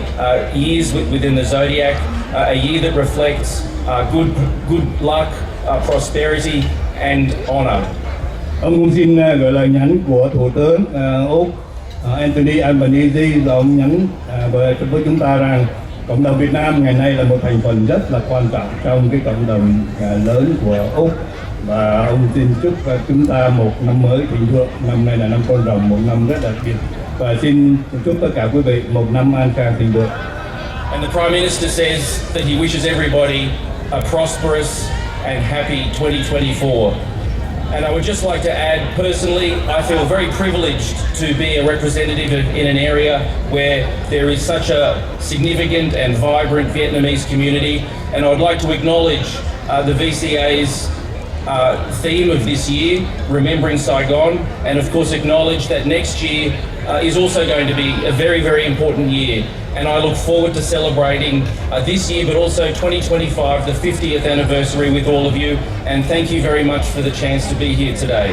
years within the zodiac, a year that reflects good luck, prosperity and honour. Ông cũng xin gửi lời nhắn của Thủ tướng Úc Anthony Albanese, và ông nhắn với chúng ta rằng cộng đồng Việt Nam ngày nay là một thành phần rất là quan trọng trong cái cộng đồng lớn của Úc, và ông xin chúc chúng ta một năm mới thịnh vượng. Năm nay là năm Con Rồng, một năm rất đặc biệt và xin chúc tất cả quý vị một năm an khang thịnh vượng. And the Prime Minister says that he wishes everybody a prosperous and happy 2024. And I would just like to add, personally, I feel very privileged to be a representative in an area where there is such a significant and vibrant Vietnamese community. And I would like to acknowledge the VCA's theme of this year, Remembering Saigon, and of course acknowledge that next year is also going to be a very, very important year. And I look forward to celebrating this year, but also 2025, the 50th anniversary with all of you. And thank you very much for the chance to be here today.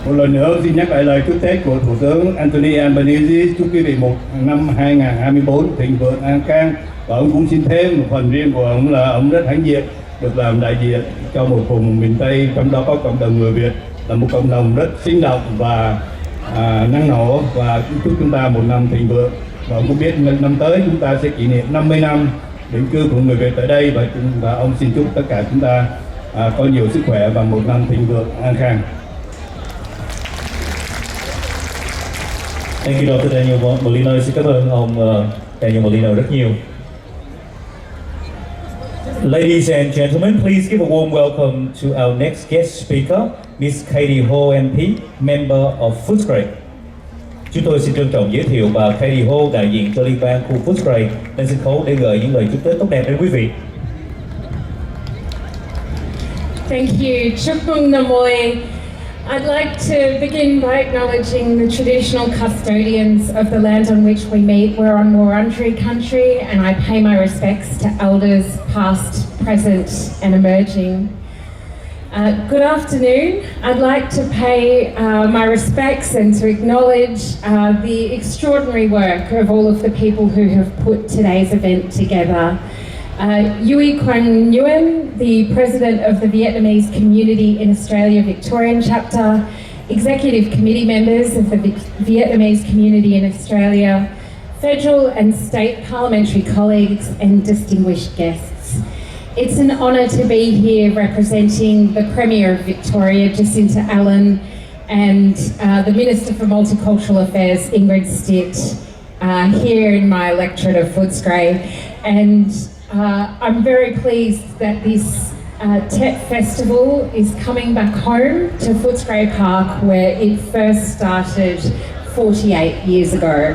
Một lần nữa xin nhắc lại lời chúc Tết của Thủ tướng Anthony Albanese, chúc quý vị một năm 2024 thịnh vượng an khang. Và ông cũng xin thêm một phần riêng của ông là ông rất hãnh diện được làm đại diện cho một vùng miền Tây, trong đó có cộng đồng người Việt, là một cộng đồng rất sinh động và năng nổ, và chúc chúng ta một năm thịnh vượng. Và ông cũng biết năm tới chúng ta sẽ kỷ niệm 50 năm định cư của người Việt tại đây, và ông xin chúc tất cả chúng ta có nhiều sức khỏe và một năm thịnh vượng an khang. Thank you, Dr. Daniel Molino. Xin cảm ơn ông Daniel Molino rất nhiều. Ladies and gentlemen, please give a warm welcome to our next guest speaker, Miss Katie Ho MP, member of Footscray. Chúng tôi xin trân trọng giới thiệu bà Katie Ho, đại diện cho liên bang khu Footscray, lên sân khấu để gửi những lời chúc Tết tốt đẹp đến quý vị. Thank you. Chúc mừng năm mới. I'd like to begin by acknowledging the traditional custodians of the land on which we meet. We're on Wurundjeri country, and I pay my respects to elders past, present and emerging. Good afternoon. I'd like to pay my respects and to acknowledge the extraordinary work of all of the people who have put today's event together. Yui Quan Nguyen, the President of the Vietnamese Community in Australia Victorian Chapter, Executive Committee members of the Vietnamese Community in Australia, federal and state parliamentary colleagues and distinguished guests. It's an honour to be here representing the Premier of Victoria, Jacinta Allen, and the Minister for Multicultural Affairs, Ingrid Stitt, here in my electorate of Footscray. And I'm very pleased that this Tet Festival is coming back home to Footscray Park, where it first started 48 years ago.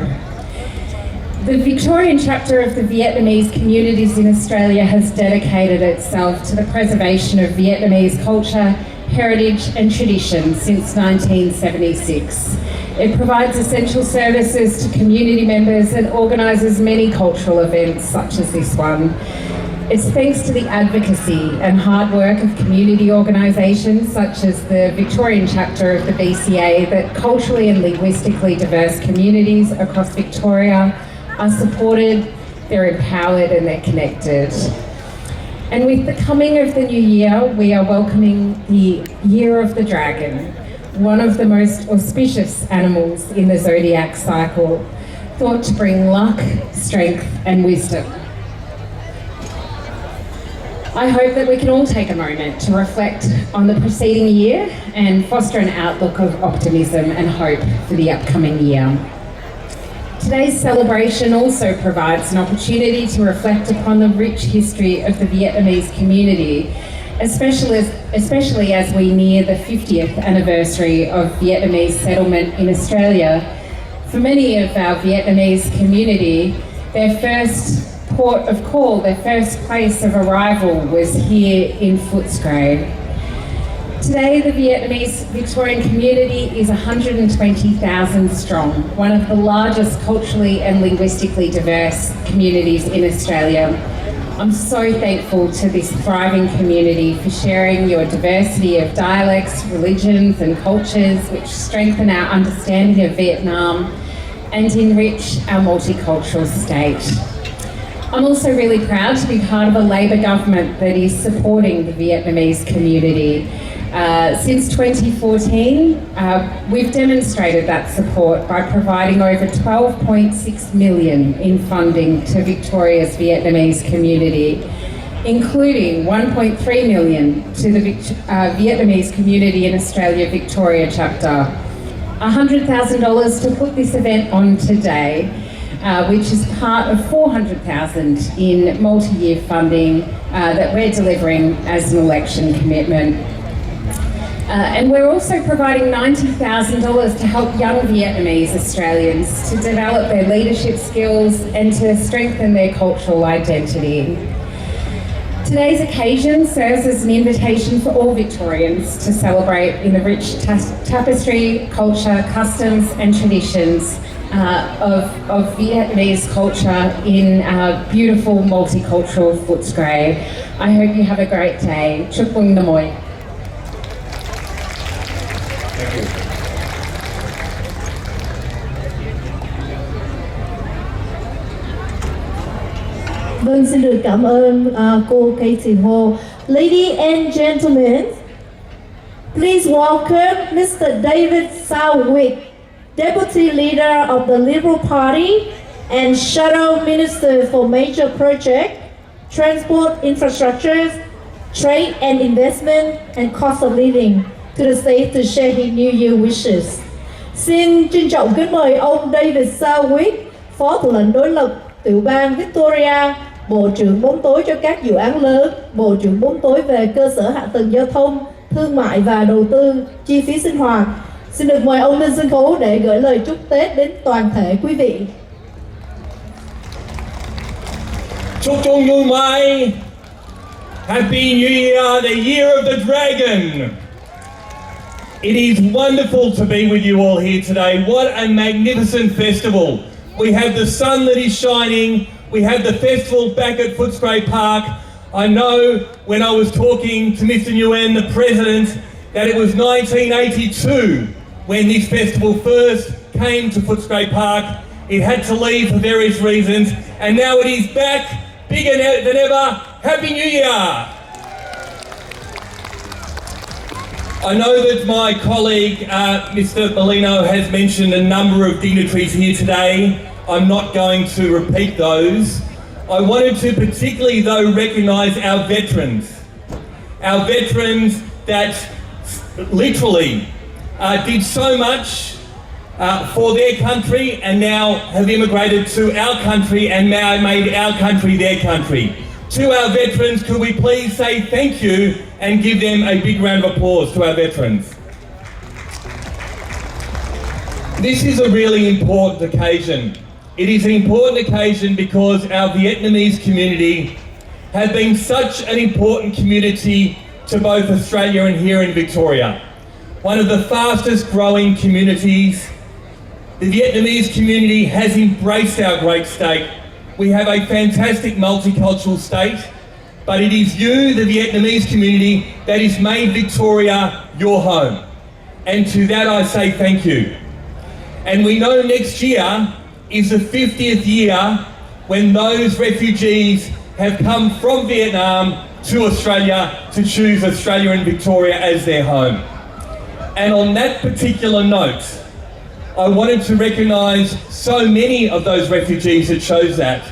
The Victorian chapter of the Vietnamese communities in Australia has dedicated itself to the preservation of Vietnamese culture, heritage and tradition since 1976. It provides essential services to community members and organises many cultural events such as this one. It's thanks to the advocacy and hard work of community organisations such as the Victorian chapter of the VCA that culturally and linguistically diverse communities across Victoria are supported, they're empowered and they're connected. And with the coming of the new year, we are welcoming the Year of the Dragon, one of the most auspicious animals in the zodiac cycle, thought to bring luck, strength and wisdom. I hope that we can all take a moment to reflect on the preceding year and foster an outlook of optimism and hope for the upcoming year. Today's celebration also provides an opportunity to reflect upon the rich history of the Vietnamese community, especially as we near the 50th anniversary of Vietnamese settlement in Australia. For many of our Vietnamese community, their first port of call, their first place of arrival was here in Footscray. Today, the Vietnamese Victorian community is 120,000 strong, one of the largest culturally and linguistically diverse communities in Australia. I'm so thankful to this thriving community for sharing your diversity of dialects, religions and cultures which strengthen our understanding of Vietnam and enrich our multicultural state. I'm also really proud to be part of a Labor government that is supporting the Vietnamese community. Since 2014, we've demonstrated that support by providing over 12.6 million in funding to Victoria's Vietnamese community, including 1.3 million to the Vietnamese community in Australia Victoria chapter. $100,000 to put this event on today, which is part of $400,000 in multi-year funding that we're delivering as an election commitment. And we're also providing $90,000 to help young Vietnamese Australians to develop their leadership skills and to strengthen their cultural identity. Today's occasion serves as an invitation for all Victorians to celebrate in the rich tapestry, culture, customs and traditions of Vietnamese culture in our beautiful multicultural Footscray. I hope you have a great day. Chúc mừng năm mới. Vâng, xin được cảm ơn cô Katie Ho. Ladies and gentlemen, please welcome Mr. David Southwick, Deputy Leader of the Liberal Party and Shadow Minister for Major Projects, Transport Infrastructure, Trade and Investment and Cost of Living to the stage to share his New Year wishes. Xin trân trọng kính mời ông David Southwick, Phó Thủ lĩnh đối lập tiểu bang Victoria, Bộ trưởng bóng tối cho các dự án lớn, Bộ trưởng bóng tối về cơ sở hạ tầng giao thông, thương mại và đầu tư, chi phí sinh hoạt. Xin được mời ông lên sân khấu để gửi lời chúc Tết đến toàn thể quý vị. Chúc mừng năm mới. Happy New Year, the year of the dragon. It is wonderful to be with you all here today. What a magnificent festival. We have the sun that is shining. We have the festival back at Footscray Park. I know when I was talking to Mr. Nguyen, the President, that it was 1982 when this festival first came to Footscray Park. It had to leave for various reasons, and now it is back, bigger than ever. Happy New Year! I know that my colleague, Mr. Molino, has mentioned a number of dignitaries here today. I'm not going to repeat those. I wanted to particularly, though, recognise our veterans. Our veterans that literally did so much for their country and now have immigrated to our country and now made our country their country. To our veterans, could we please say thank you and give them a big round of applause to our veterans. This is a really important occasion. It is an important occasion because our Vietnamese community have been such an important community to both Australia and here in Victoria. One of the fastest growing communities. The Vietnamese community has embraced our great state. We have a fantastic multicultural state, but it is you, the Vietnamese community, that has made Victoria your home. And to that I say thank you. And we know next year is the 50th year when those refugees have come from Vietnam to Australia to choose Australia and Victoria as their home. And on that particular note, I wanted to recognise so many of those refugees that chose that.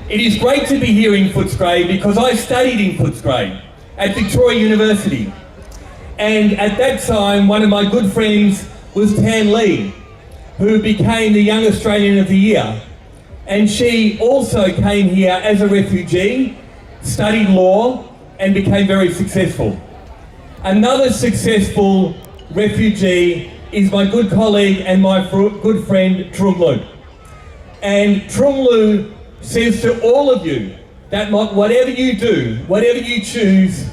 It is great to be here in Footscray because I studied in Footscray at Victoria University. And at that time, one of my good friends was Tan Lee, who became the Young Australian of the Year. And she also came here as a refugee, studied law, and became very successful. Another successful refugee is my good colleague and my good friend, Trung Lu. And Trung Lu says to all of you that whatever you do, whatever you choose,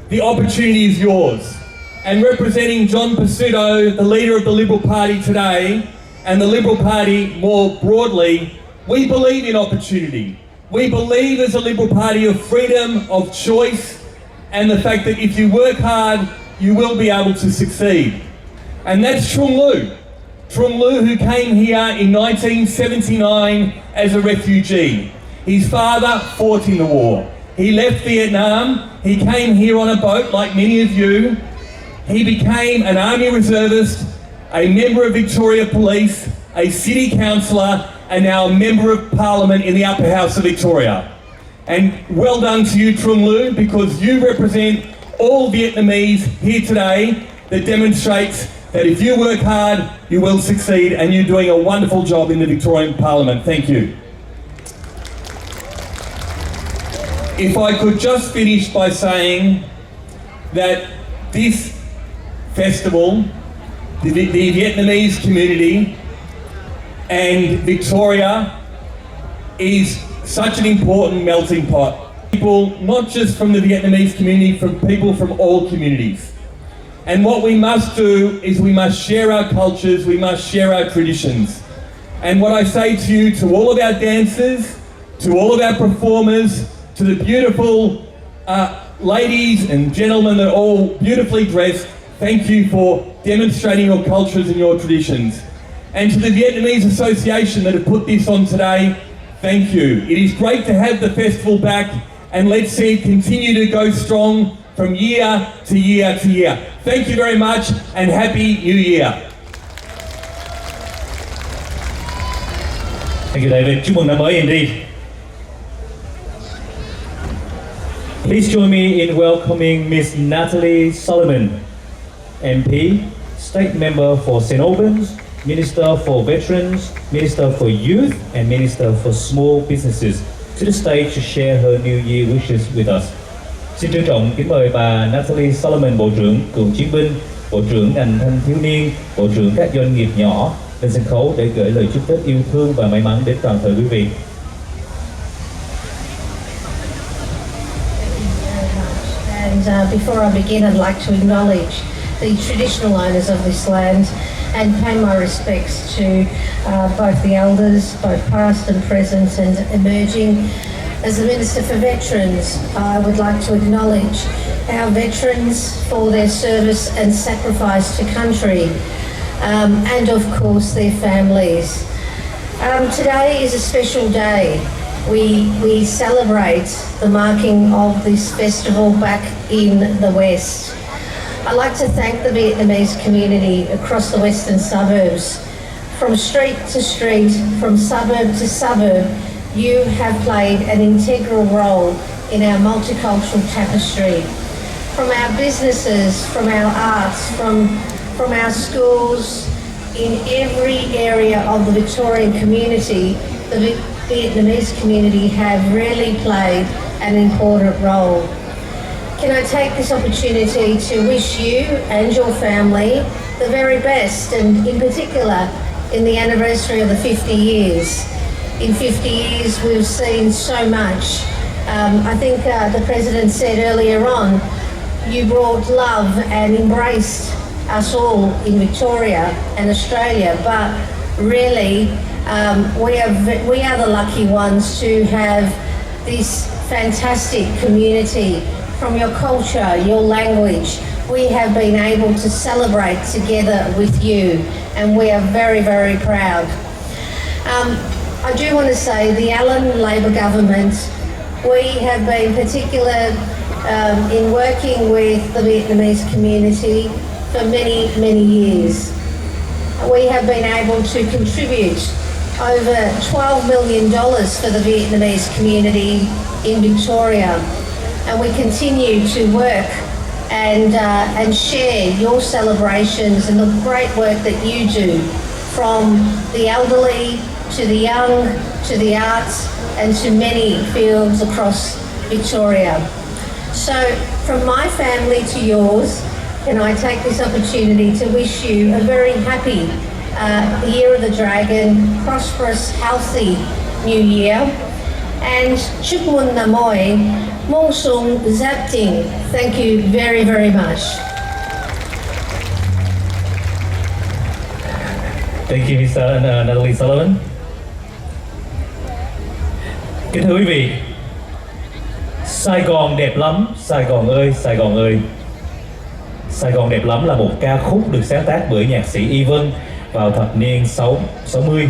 the opportunity is yours. And representing John Pasuto, the leader of the Liberal Party today, and the Liberal Party more broadly, we believe in opportunity. We believe as a Liberal Party of freedom, of choice, and the fact that if you work hard, you will be able to succeed. And that's Trung Lu. Trung Lu, who came here in 1979 as a refugee. His father fought in the war. He left Vietnam. He came here on a boat like many of you. He became an army reservist, a member of Victoria Police, a city councillor, and now a member of Parliament in the upper house of Victoria. And well done to you, Trung Lu, because you represent all Vietnamese here today that demonstrates that if you work hard, you will succeed, and you're doing a wonderful job in the Victorian Parliament. Thank you. If I could just finish by saying that this festival, the Vietnamese community and Victoria is such an important melting pot. People, not just from the Vietnamese community, from people from all communities. And what we must do is we must share our cultures, we must share our traditions. And what I say to you, to all of our dancers, to all of our performers, to the beautiful ladies and gentlemen that are all beautifully dressed, thank you for demonstrating your cultures and your traditions. And to the Vietnamese Association that have put this on today, thank you. It is great to have the festival back, and let's see it continue to go strong from year to year to year. Thank you very much, and Happy New Year. Thank you, David. Chúc mừng năm mới, Andy. Please join me in welcoming Miss Natalie Solomon, MP, State Member for St Albans, Minister for Veterans, Minister for Youth, and Minister for Small Businesses, to the stage to share her New Year wishes with us. Xin trân trọng kính mời bà Natalie Solomon, Bộ trưởng Cựu chiến binh, Bộ trưởng ngành thanh thiếu niên, Bộ trưởng các doanh nghiệp nhỏ lên sân khấu để gửi lời chúc Tết yêu thương và may mắn đến toàn thể quý vị. And before I begin, I'd like to acknowledge the traditional owners of this land and pay my respects to both the elders, both past and present and emerging. As the Minister for Veterans, I would like to acknowledge our veterans for their service and sacrifice to country, and of course their families. Today is a special day. We celebrate the marking of this festival back in the West. I'd like to thank the Vietnamese community across the western suburbs. From street to street, from suburb to suburb, you have played an integral role in our multicultural tapestry. From our businesses, from our arts, from our schools, in every area of the Victorian community, the Vietnamese community have really played an important role. Can I take this opportunity to wish you and your family the very best, and in particular in the anniversary of the 50 years. In 50 years we've seen so much. I think the President said earlier on, you brought love and embraced us all in Victoria and Australia, but really we are the lucky ones to have this fantastic community. From your culture, your language, we have been able to celebrate together with you, and we are very, very proud. I do want to say the Allen Labor government, we have been particular in working with the Vietnamese community for many, many years. We have been able to contribute over $12 million for the Vietnamese community in Victoria, and we continue to work and share your celebrations and the great work that you do, from the elderly to the young to the arts and to many fields across Victoria. So from my family to yours, can I take this opportunity to wish you a very happy Year of the Dragon, prosperous, healthy New Year, and chúc mừng năm mới, mong xuân Giáp Thìn. Thank you very, very much. Thank you, Mr. Natalie Sullivan. Kính thưa quý vị, Sài Gòn đẹp lắm, Sài Gòn ơi, Sài Gòn ơi. Sài Gòn đẹp lắm là một ca khúc được sáng tác bởi nhạc sĩ Y Vân vào thập niên 60,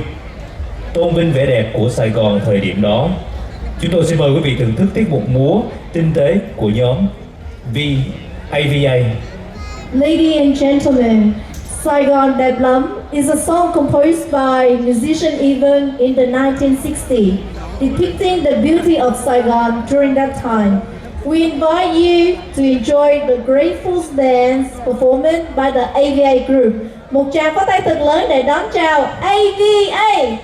tôn vinh vẻ đẹp của Sài Gòn thời điểm đó. Chúng tôi xin mời quý vị thưởng thức tiết mục múa tinh tế của nhóm AVA. Ladies and gentlemen, Sài Gòn đẹp lắm is a song composed by musician Evan in the 1960s, depicting the beauty of Saigon during that time. We invite you to enjoy the Grateful dance performance by the AVA group Một tràng pháo tay thật lớn để đón chào AVA.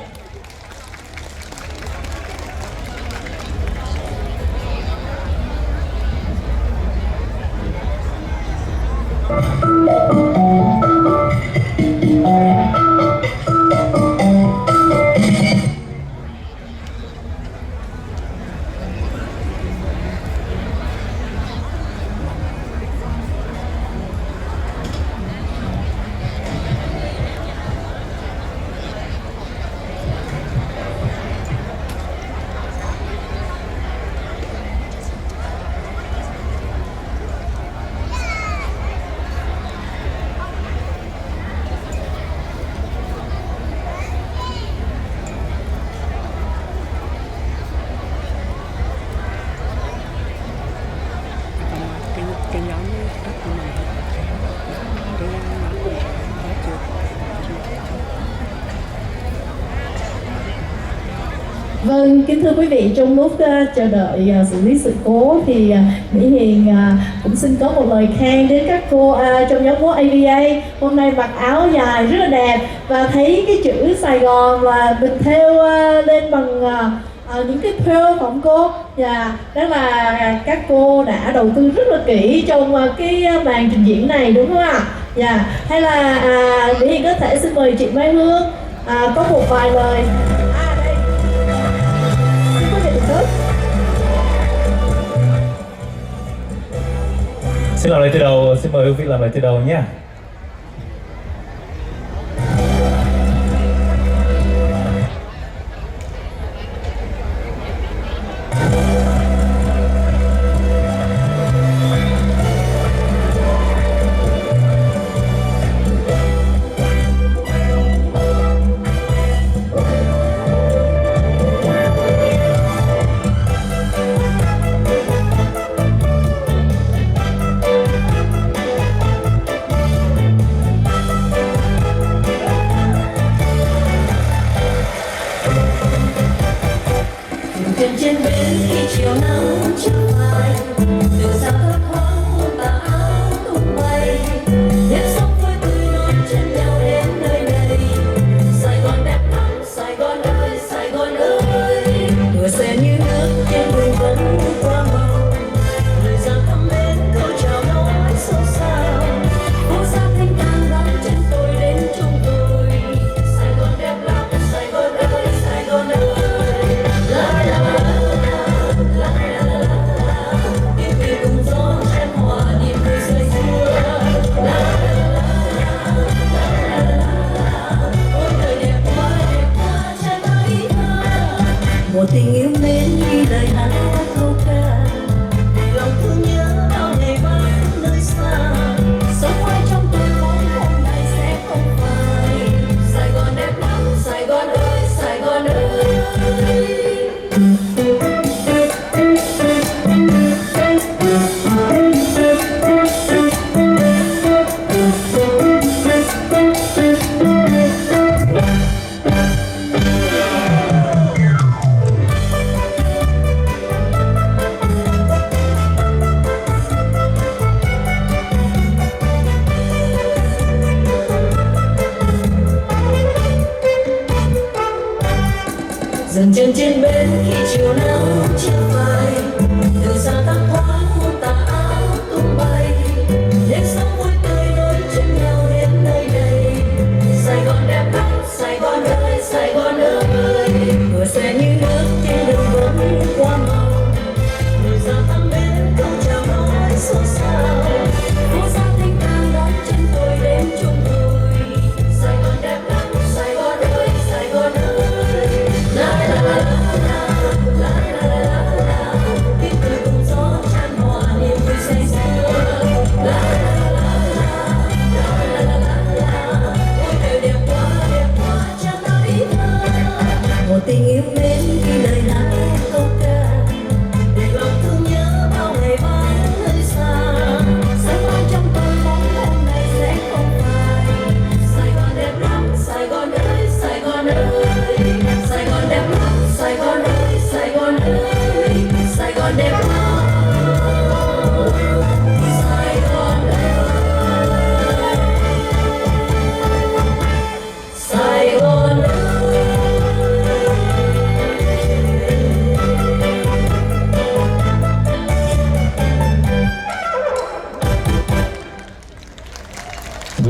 Vâng, kính thưa quý vị, trong lúc chờ đợi xử lý sự cố thì Mỹ Hiền cũng xin có một lời khen đến các cô trong nhóm múa AVA. Hôm nay mặc áo dài rất là đẹp và thấy cái chữ Sài Gòn là mình thêu lên bằng những cái pearlของcô. Và đó là các cô đã đầu tư rất là kỹ trong cái màn trình diễn này, đúng không ạ? Dạ, hay là Mỹ Hiền có thể xin mời chị Mai Hương có một vài lời. Xin làm lại từ đầu, xin mời Hương Phi làm lại từ đầu nhé. Trên bến khi chiều nắng chưa phai, từ xa thấp thoáng muôn tà áo tung bay, nhếp sóng với tươi non chân nhau đến nơi này. Sài Gòn đẹp lắm, Sài Gòn ơi, Sài Gòn ơi. Mưa xe như nước trên đường vẫn qua màu, lời ra thăm bên câu chào nói sâu sao. Phố xa thanh thang đón chân tôi đến chung tôi. Sài Gòn đẹp lắm, Sài Gòn ơi, Sài Gòn ơi. La la la. Một tình yêu mến như lời hát câu ca, để lòng thương nhớ bao ngày vắng nơi xa. Sống mãi trong tôi muốn hôm nay sẽ không phai. Sài Gòn đẹp lắm, Sài Gòn ơi, Sài Gòn ơi. Dừng chân trên bến khi chiều nắng chưa phai, từ xa thấp thoáng muôn tà áo tung bay, đêm sóng vui tươi đôi chân nhau đến nơi này. Sài Gòn đẹp lắm, Sài Gòn ơi, Sài Gòn ơi. Mưa xe như nước trên đường vẫn qua màu, người ra thăm bến câu chào nói xôn xao. Phố xa thanh thang đón chân tôi đến chung tôi. Sài Gòn đẹp lắm, Sài Gòn ơi, Sài Gòn ơi. La la la la la la la la.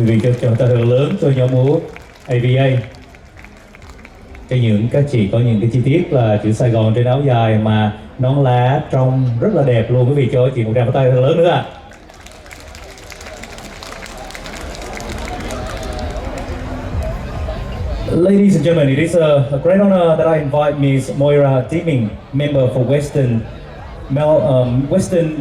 Quý vị cho tay thật lớn cho nhóm múa AVA. Các chị có những cái chi tiết là chữ Sài Gòn trên áo dài mà nón lá trông rất là đẹp luôn. Quý vị cho chị một tràng pháo tay thật lớn nữa ạ. Ladies and gentlemen, it is a great honor that I invite Ms. Moira Deming, member for Western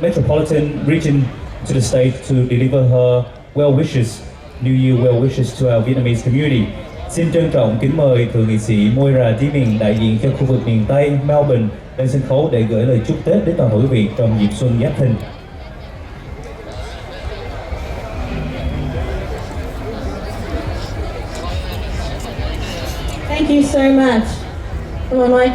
Metropolitan Region, to the stage to deliver her well wishes, New Year well wishes to our Vietnamese community. Xin trân trọng kính mời thượng nghị sĩ Moira Deming, đại diện cho khu vực miền Tây Melbourne, lên sân khấu để gửi lời chúc Tết đến toàn thể quý vị trong dịp Xuân Giáp Thìn. Thank you so much. Come on, Mike.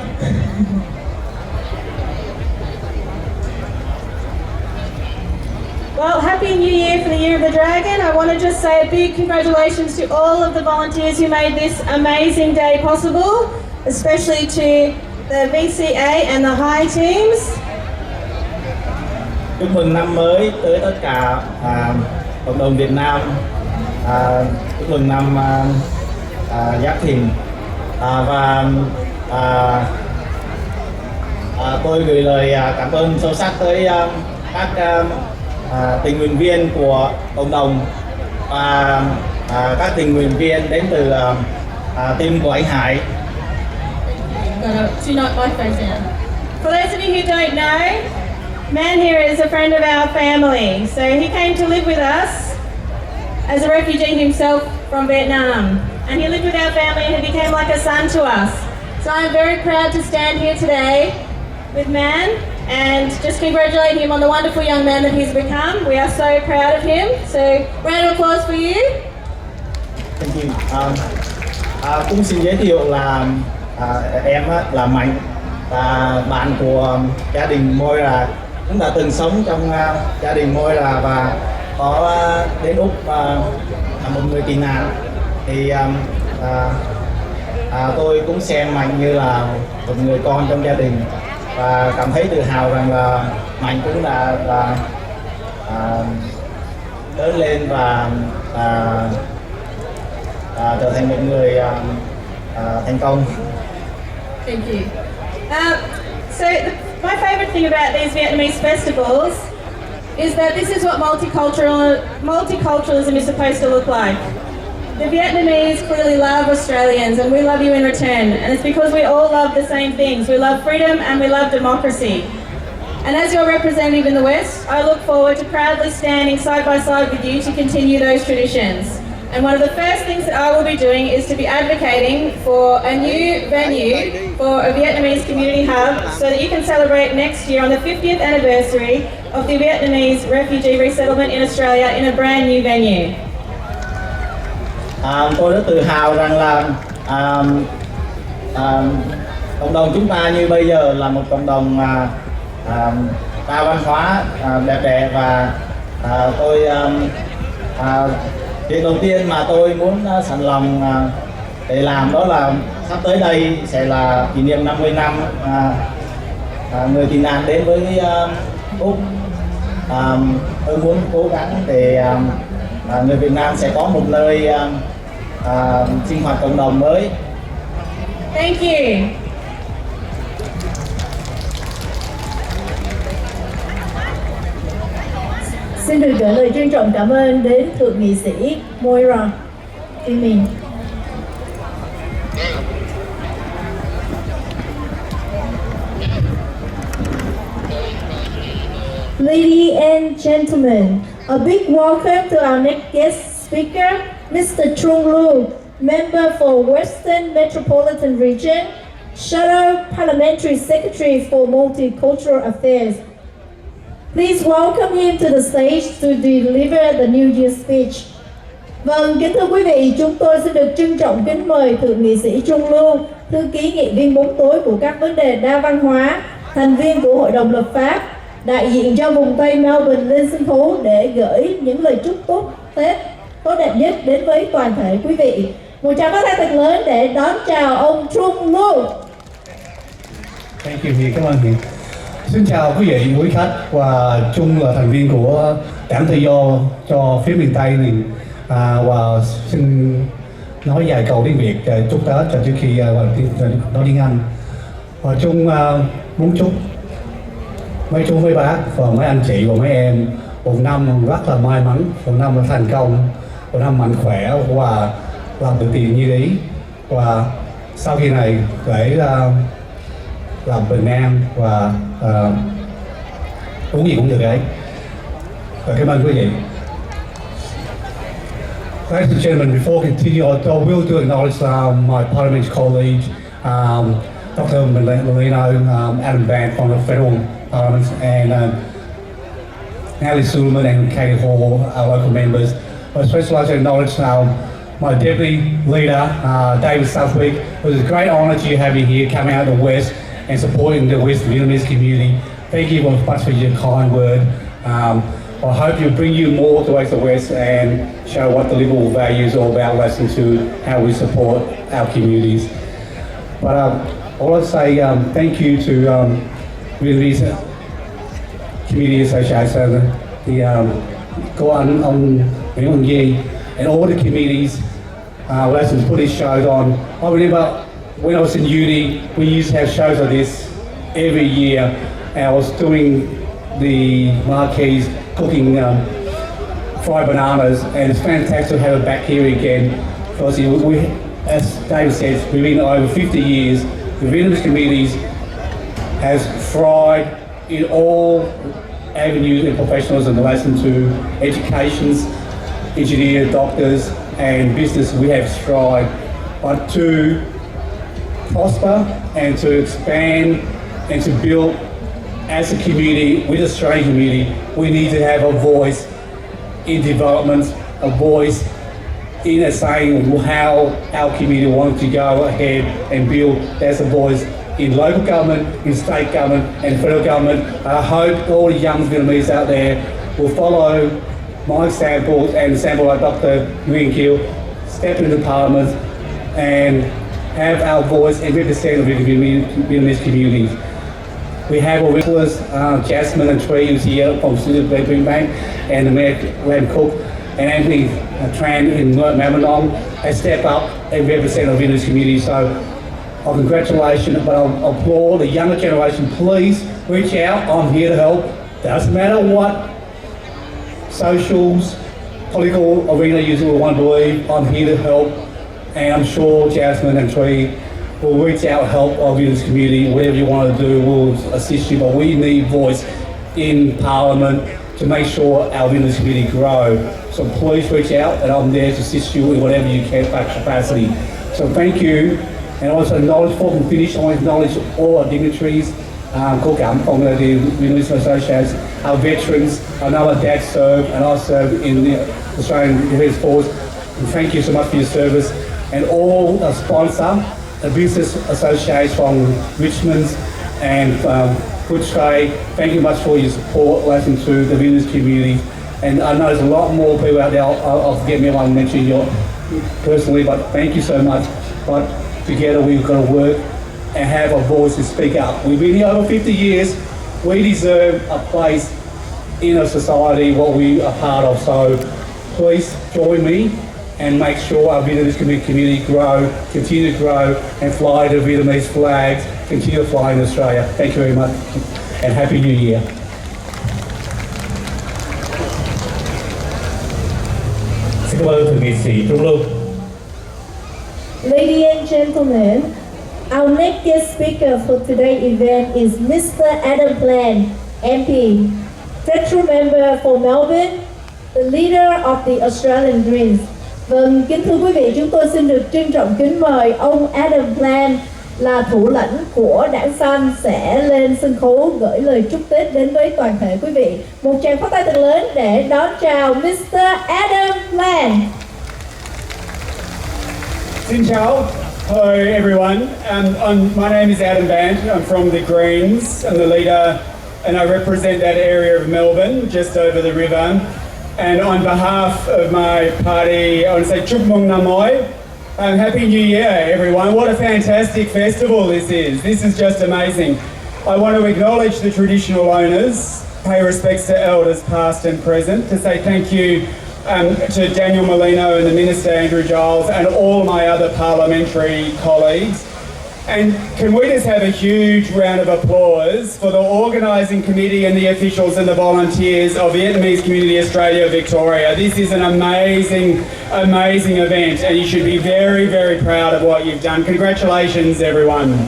Well, Happy New Year for the Year of the Dragon. I want to just say a big congratulations to all of the volunteers who made this amazing day possible, especially to the VCA and the High teams. Chúc mừng năm mới tới tất cả cộng đồng Việt Nam. Chúc mừng năm Giáp Thìn. Tôi gửi lời cảm ơn sâu sắc tới các tình nguyện viên của cộng đồng và các tình nguyện viên đến từ team của anh Hải. For those of you who don't know, Man here is a friend of our family. So he came to live with us as a refugee himself from Vietnam. And he lived with our family and he became like a son to us. So I'm very proud to stand here today with Man and just congratulate him on the wonderful young man that he's become. We are so proud of him. So round of applause for you. Thank you. Cũng xin giới thiệu là em là Mạnh, và bạn của gia đình Moira, cũng đã từng sống trong gia đình Moira và có đến Úc là một người tị nạn. Thì tôi cũng xem Mạnh như là một người con trong gia đình và cảm thấy tự hào rằng là Mạnh cũng là lớn lên và trở thành một người thành công. Thank you. My favorite thing about these Vietnamese festivals is that this is what multiculturalism is supposed to look like. The Vietnamese clearly love Australians and we love you in return, and it's because we all love the same things. We love freedom and we love democracy. And as your representative in the West, I look forward to proudly standing side by side with you to continue those traditions. And one of the first things that I will be doing is to be advocating for a new venue for a Vietnamese community hub so that you can celebrate next year on the 50th anniversary of the Vietnamese refugee resettlement in Australia in a brand new venue. Tôi rất tự hào rằng là cộng đồng chúng ta như bây giờ là một cộng đồng đa văn hóa đẹp đẽ, và việc đầu tiên mà tôi muốn sẵn lòng để làm đó là sắp tới đây sẽ là kỷ niệm 50 năm người tị nạn đến với Úc. Tôi muốn cố gắng để người Việt Nam sẽ có một nơi sinh hoạt cộng đồng mới. Thank you. Xin được gửi lời trân trọng cảm ơn đến thượng nghị sĩ Moira Deming. Ladies and gentlemen, a big welcome to our next guest speaker, Mr. Trung Lu, member for Western Metropolitan Region, Shadow Parliamentary Secretary for Multicultural Affairs. Please welcome him to the stage to deliver the New Year speech. Vâng, kính thưa quý vị, chúng tôi xin được trân trọng kính mời thượng nghị sĩ Trung Lưu, thư ký nghị viên bóng tối của các vấn đề đa văn hóa, thành viên của Hội đồng lập pháp, đại diện cho vùng Tây Melbourne lên sân khấu để gửi những lời chúc tốt Tết tốt đẹp nhất đến với toàn thể quý vị. Một tràng pháo tay thật lớn để đón chào ông Trung Lưu. Thank you, Hiền. Cảm ơn Hiền. Xin chào quý vị, quý khách, và Trung là thành viên của Đảng Tự do cho phía miền Tây này. Và xin nói vài câu tiếng Việt chúc Tết trước khi nói tiếng Anh. Và Trung muốn chúc mấy chú mấy bác và mấy anh chị và mấy em một năm rất là may mắn, một năm thành công, một năm mạnh khỏe và làm được tiền như ý. Và sau khi này để làm bình an và uống gì cũng được đấy. Và cảm ơn quý vị. Ladies and gentlemen, before I continue, I will do acknowledge my Parliamentary colleague, Dr. Melino, Adam Band from the Federal Parliament, and Natalie Suleiman and Katie Hall, our local members. I'd especially like to acknowledge my Deputy Leader, David Southwick. It was a great honour to have you here, coming out of the West and supporting the West Vietnamese community. Thank you very much for your kind word. I hope you bring you more towards the West and show what the Liberal values are all about, listening to how we support our communities. But I want to say thank you to Vietnamese Community Association, the cô anh, ông Nguyễn Văn Di, and all the communities lessons put these shows on. I remember when I was in uni, we used to have shows like this every year, and I was doing the marquees, cooking fried bananas, and it's fantastic to have it back here again. Because we, as David says, we've been over 50 years. The Vietnamese communities has thrived in all avenues and professionals in relation to educations, engineers, doctors, and business. We have thrived, but to prosper and to expand and to build as a community, with the Australian community, we need to have a voice in development, a voice in saying how our community wants to go ahead and build. There's a voice in local government, in state government, and federal government. I hope all the young Vietnamese out there will follow my example and example like Dr. Nguyen Kieu, step into Parliament and have our voice and represent the Vietnamese communities. We have already Jasmine and Trey who's here from CDNVTD Bank, and the Mayor Lam Cook and Anthony Tran in Melbourne has stepped up and represent the Vietnamese community. So congratulations, but I'll applaud the younger generation. Please reach out. I'm here to help. Doesn't matter what socials, political arena you want to believe, I'm here to help. And I'm sure Jasmine and Trey will reach out and help our Vietnamese community. Whatever you want to do, we'll assist you. But we need voice in Parliament to make sure our Vietnamese community grow. So please reach out, and I'm there to assist you in whatever you can by capacity. So thank you. And also acknowledge, before we finish, I want to acknowledge all our dignitaries, cô cảm from the Vietnamese Association, our veterans. I know my dad served, and I served in the Australian Defence Force. And thank you so much for your service. And all our sponsors, the business associations from Richmond and Footscray, thank you much for your support, listening to the Vietnamese community. And I know there's a lot more people out there, I'll forget me if I mention you personally, but thank you so much. But together we've got to work and have a voice to speak up. We've been here over 50 years, we deserve a place in a society what we are part of. So please join me and make sure our Vietnamese community grow, continue to grow, and fly the Vietnamese flags, continue to fly in Australia. Thank you very much, and Happy New Year. Xin cảm ơn Thượng nghị sĩ Trung Lưu. Ladies and gentlemen, our next guest speaker for today's event is Mr. Adam Bland, MP, federal member for Melbourne, the leader of the Australian Greens. Vâng, kính thưa quý vị, chúng tôi xin được trân trọng kính mời ông Adam Bland là thủ lãnh của đảng Xanh sẽ lên sân khấu gửi lời chúc Tết đến với toàn thể quý vị. Một tràng pháo tay thật lớn để đón chào Mr. Adam Bland. Xin chào. Hello everyone. My name is Adam Band. I'm from the Greens. I'm the leader and I represent that area of Melbourne, just over the river. And on behalf of my party, I want to say Chúc Mừng Năm Mới. Happy New Year, everyone. What a fantastic festival this is. This is just amazing. I want to acknowledge the traditional owners, pay respects to elders past and present, to say thank you to Daniel Molino and the Minister Andrew Giles and all my other parliamentary colleagues. And can we just have a huge round of applause for the organising committee and the officials and the volunteers of Vietnamese Community Australia Victoria. This is an amazing, amazing event and you should be very, very proud of what you've done. Congratulations everyone.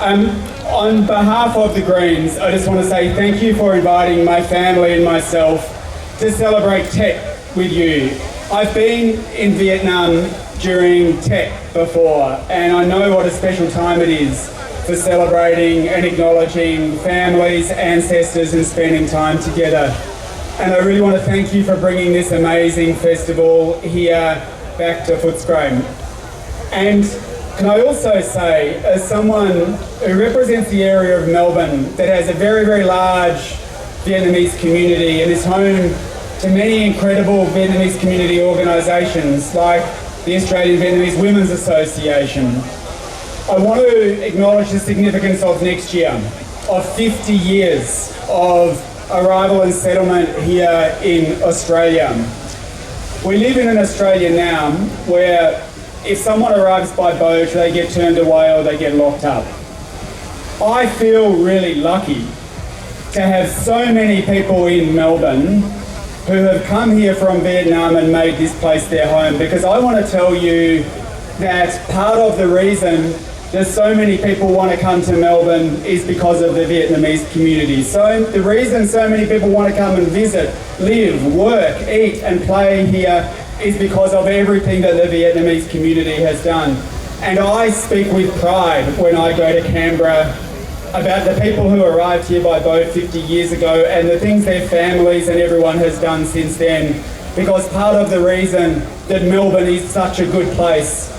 On behalf of the Greens, I just want to say thank you for inviting my family and myself to celebrate Tet with you. I've been in Vietnam during Tet before, and I know what a special time it is for celebrating and acknowledging families, ancestors and spending time together. And I really want to thank you for bringing this amazing festival here back to Footscray. And can I also say, as someone who represents the area of Melbourne that has a very, very large Vietnamese community and is home to many incredible Vietnamese community organisations like the Australian Vietnamese Women's Association, I want to acknowledge the significance of next year, of 50 years of arrival and settlement here in Australia. We live in an Australia now where if someone arrives by boat, they get turned away or they get locked up. I feel really lucky to have so many people in Melbourne who have come here from Vietnam and made this place their home, because I want to tell you that part of the reason that so many people want to come to Melbourne is because of the Vietnamese community. So the reason so many people want to come and visit, live, work, eat and play here is because of everything that the Vietnamese community has done. And I speak with pride when I go to Canberra about the people who arrived here by boat 50 years ago and the things their families and everyone has done since then. Because part of the reason that Melbourne is such a good place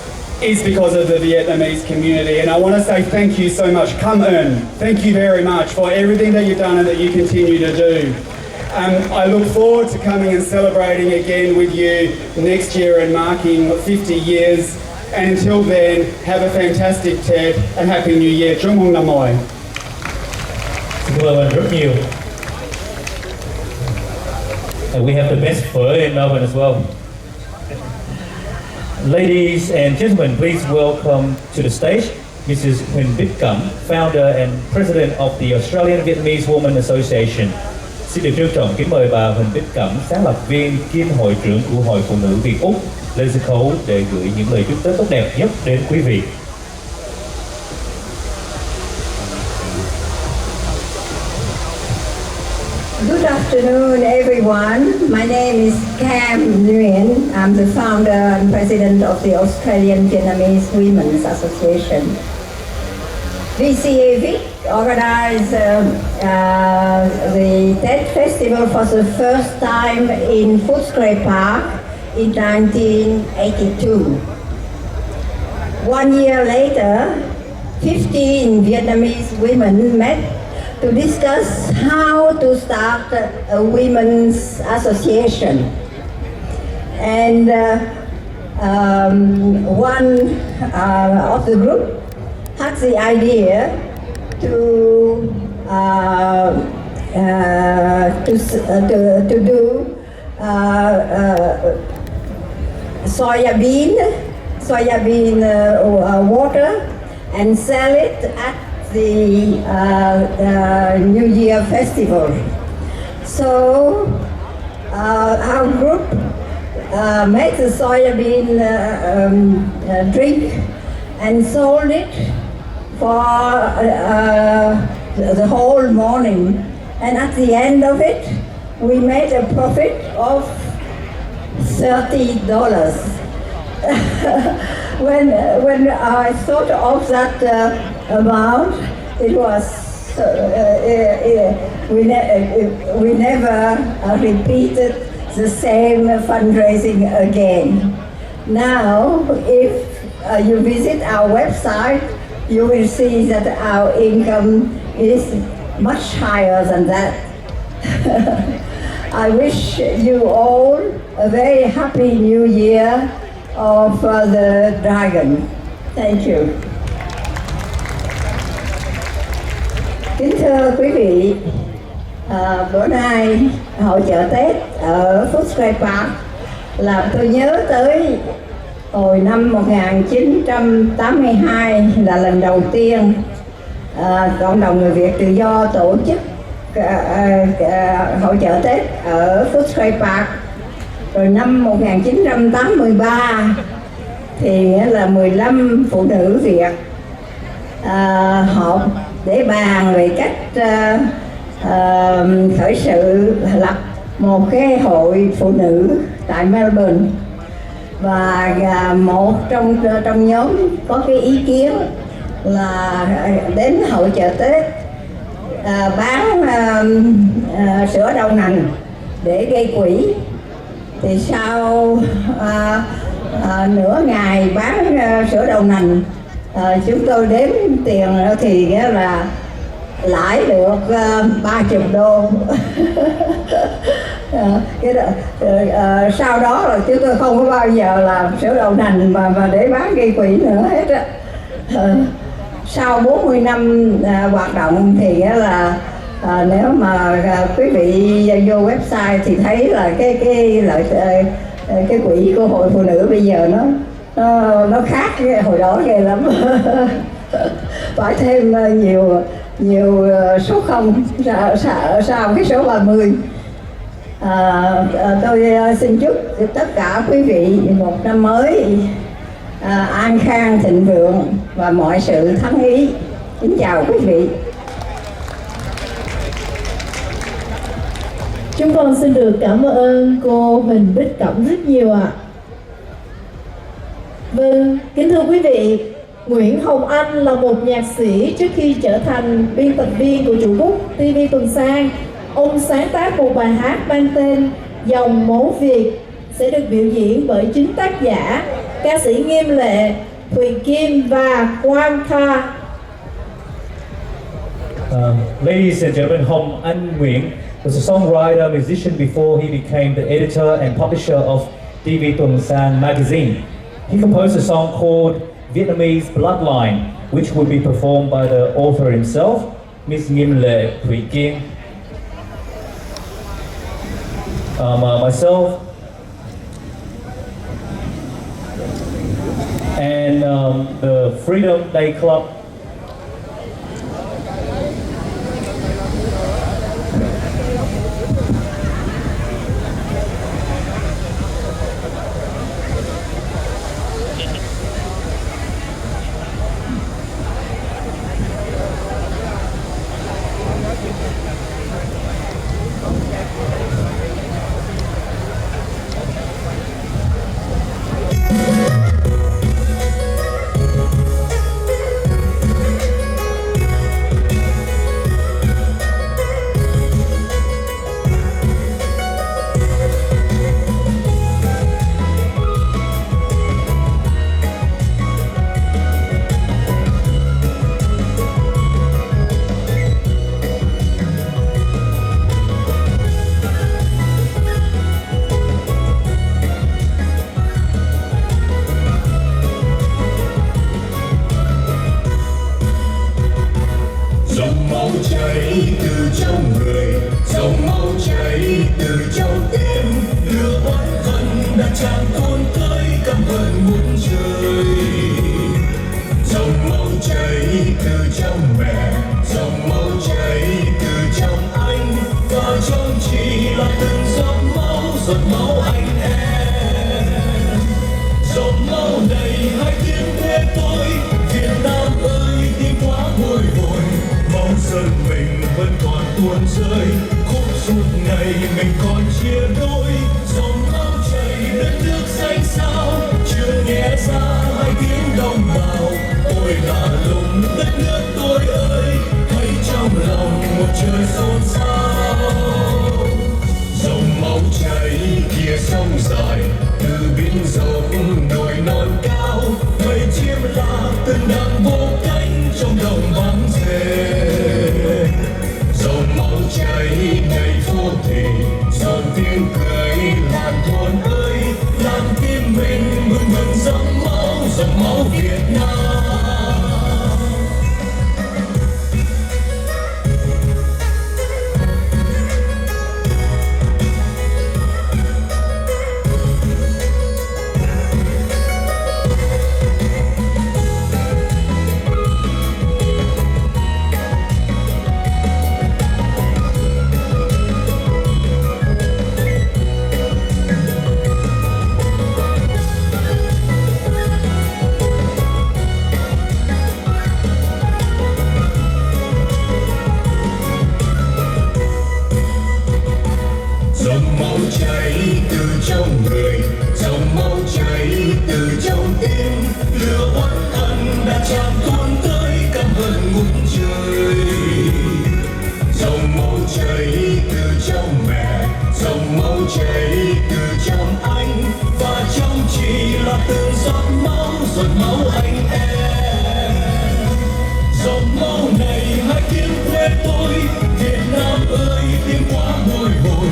is because of the Vietnamese community. And I want to say thank you so much. Come in. Thank you very much for everything that you've done and that you continue to do. I look forward to coming and celebrating again with you next year and marking 50 years. And until then, have a fantastic Tet and Happy New Year. Chúc mừng năm mới. Cảm ơn anh rất nhiều. And we have the best phở in Melbourne as well. Ladies and gentlemen, please welcome to the stage Mrs. Huỳnh Bích Cẩm, founder and president of the Australian Vietnamese Women Association. Xin được trân trọng kính mời bà Huỳnh Bích Cẩm, sáng lập viên kiêm hội trưởng của Hội Phụ nữ Việt Úc, lên sân khấu để gửi những lời chúc Tết tốt đẹp nhất đến quý vị. Good afternoon, everyone. My name is Cam Nguyen. I'm the founder and president of the Australian Vietnamese Women's Association. VCA Vic organized the Tet Festival for the first time in Footscray Park in 1982. 1 year later, 15 Vietnamese women met to discuss how to start a women's association. And one of the group had the idea to do soybean water and sell it at the New Year festival. So our group made the soybean drink and sold it for the whole morning. And at the end of it, we made a profit of $30. When I thought of that amount, it was we never repeated the same fundraising again. Now, if you visit our website, you will see that our income is much higher than that. I wish you all a very happy New Year of the Dragon. Thank you. Kính thưa quý vị, bữa nay hội chợ Tết ở Footscray Park làm tôi nhớ tới hồi năm 1982 là lần đầu tiên cộng đồng người Việt tự do tổ chức hội chợ Tết ở Footscray Park. Rồi năm 1983 thì là 15 phụ nữ Việt họp để bàn về cách khởi sự lập một cái hội phụ nữ tại Melbourne. Và một trong nhóm có cái ý kiến là đến hội chợ Tết bán sữa đậu nành để gây quỹ. Thì sau nửa ngày bán sữa đậu nành, chúng tôi đếm tiền thì là lãi được 30 đô. Sau đó là chúng tôi không có bao giờ làm sữa đậu nành mà để bán gây quỹ nữa hết á. Sau 40 năm hoạt động thì là nếu mà quý vị vô website thì thấy là cái quỹ của hội phụ nữ bây giờ nó khác cái hồi đó ghê lắm. Phải thêm nhiều số không sau cái số 30. Tôi xin chúc tất cả quý vị một năm mới an khang thịnh vượng và mọi sự thắng ý. Kính chào quý vị. Chúng con xin được cảm ơn cô Huỳnh Bích Cẩm rất nhiều ạ. Vâng, kính thưa quý vị, Nguyễn Hồng Anh là một nhạc sĩ trước khi trở thành biên tập viên của chủ bút TV Tuần Sang. Ông sáng tác một bài hát mang tên Dòng Máu Việt sẽ được biểu diễn bởi chính tác giả, ca sĩ Nghiêm Lệ, Thùy Kim và Quang Kha. Ladies and gentlemen, Hồng Anh Nguyễn was a songwriter, musician before he became the editor and publisher of TV Tuần Sang magazine. He composed a song called Vietnamese Bloodline, which will be performed by the author himself, Miss Nghiêm Lệ Thùy Kim. Myself and the Freedom Day Club giọt máu anh em. Dòng máu này hai tiếng quê tôi, Việt Nam ơi tiếng quá bồi hồi.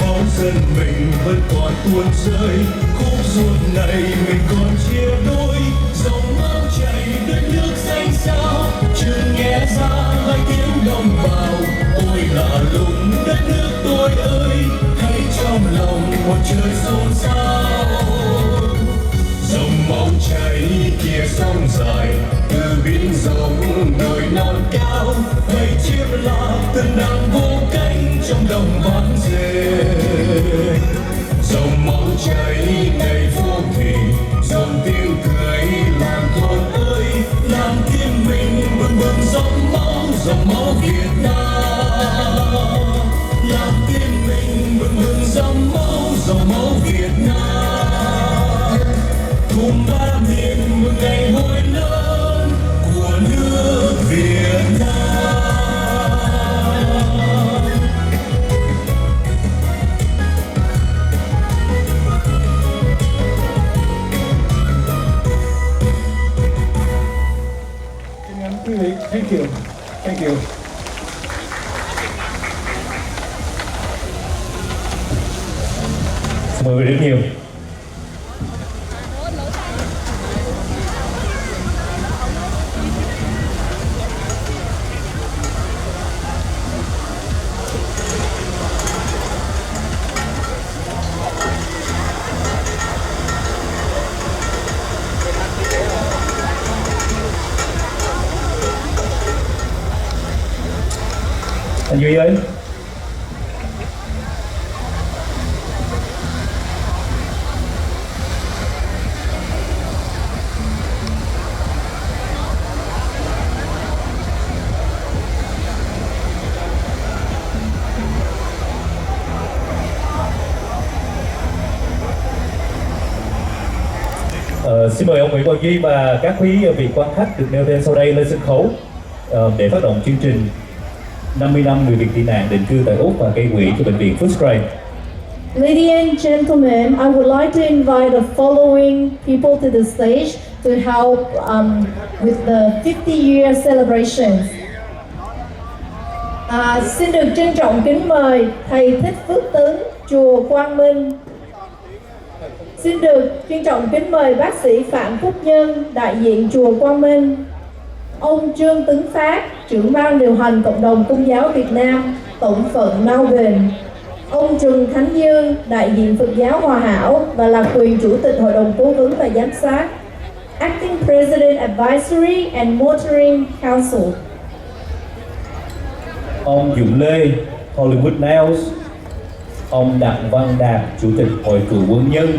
Máu dân mình vẫn còn tuôn rơi, khúc ruột này mình còn chia đôi. Dòng máu chảy đất nước xanh xao, chừng nghe ra hai tiếng đồng bào. Ôi lạ lùng đất nước tôi ơi, hay trong lòng một trời xôn xao. Dòng máu chảy kia sông dài, từ biển rộng đồi non cao. Vậy chiêm là từng đàn vô cánh trong đồng vắng dê. Dòng máu chảy đầy phố thị, dòng tiếng cười làng thôn ơi. Làm tim mình bừng bừng dòng máu Việt Nam. Làm tim mình bừng bừng dòng máu Việt Nam. Cùng ba miền mừng ngày hội lớn của nước Việt Nam. Thank you. Thank you. Xin mời rất nhiều. Anh Duy ơi. Xin mời ông Nguyễn Quang Duy và các quý vị quan khách được nêu tên sau đây lên sân khấu để phát động chương trình 50 năm người Việt tị nạn định cư tại Úc và gây quỹ cho bệnh viện Footscray. Ladies and gentlemen, I would like to invite the following people to the stage to help with the 50-year celebrations. Xin được trân trọng kính mời Thầy Thích Phước Tấn, Chùa Quang Minh. Xin được trân trọng kính mời bác sĩ Phạm Phúc Nhân, đại diện Chùa Quang Minh. Ông Trương Tấn Phát, trưởng ban điều hành Cộng đồng Công giáo Việt Nam, tổng phận Melbourne. Ông Trần Khánh Dư, đại diện Phật giáo Hòa Hảo và là quyền chủ tịch Hội đồng Cố vấn và Giám sát, Acting President Advisory and Monitoring Council. Ông Dũng Lê, Hollywood Nails. Ông Đặng Văn Đạt, chủ tịch Hội Cựu quân nhân.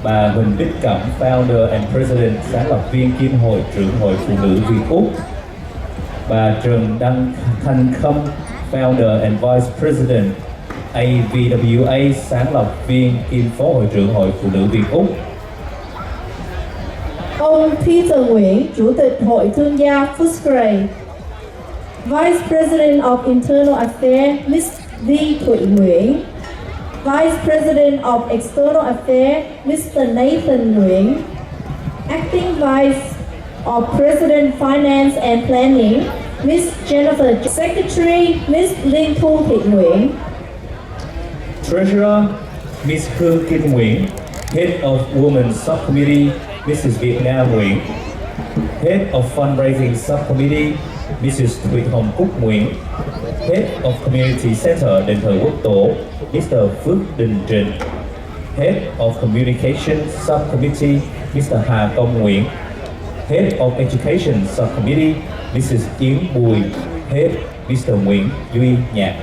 Bà Huỳnh Bích Cẩm, Founder and President, sáng lập viên kiêm hội trưởng Hội Phụ nữ Việt Úc. Bà Trần Đăng Thanh Khâm, Founder and Vice President, AVWA, sáng lập viên kiêm phó hội trưởng Hội Phụ nữ Việt Úc. Ông Peter Nguyễn, chủ tịch Hội Thương gia Footscray. Vice President of Internal Affairs, Ms. Vi Thụy Nguyễn. Vice President of External Affairs, Mr. Nathan Nguyễn. Acting Vice of President Finance and Planning, Ms. Jennifer. Secretary, Ms. Linh Thu Thị Nguyễn. Treasurer, Ms. Khương Kim Nguyễn. Head of Women's Subcommittee, Mrs. Việt Nam Nguyễn. Head of Fundraising Subcommittee, Mrs. Thụy Hồng Cúc Nguyễn. Head of Community Center Đền thờ Quốc Tổ, Mr. Phước Đình Trịnh. Head of Communication Subcommittee, Mr. Hà Công Nguyễn. Head of Education Subcommittee, Mrs. Yến Bùi. Head, Mr. Nguyễn Duy Nhạc.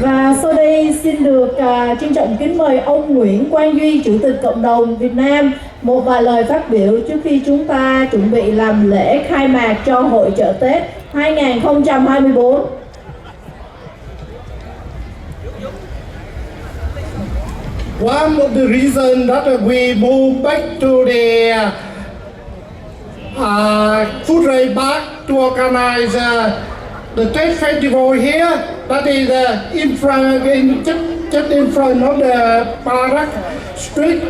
Và sau đây xin được trân trọng kính mời ông Nguyễn Quang Duy, Chủ tịch Cộng đồng Việt Nam, một vài lời phát biểu trước khi chúng ta chuẩn bị làm lễ khai mạc cho hội chợ Tết 2024. One of the reasons that we moved back to the Footscray Park to organize the Tet Festival here, that is in front, just in front of the Park Street.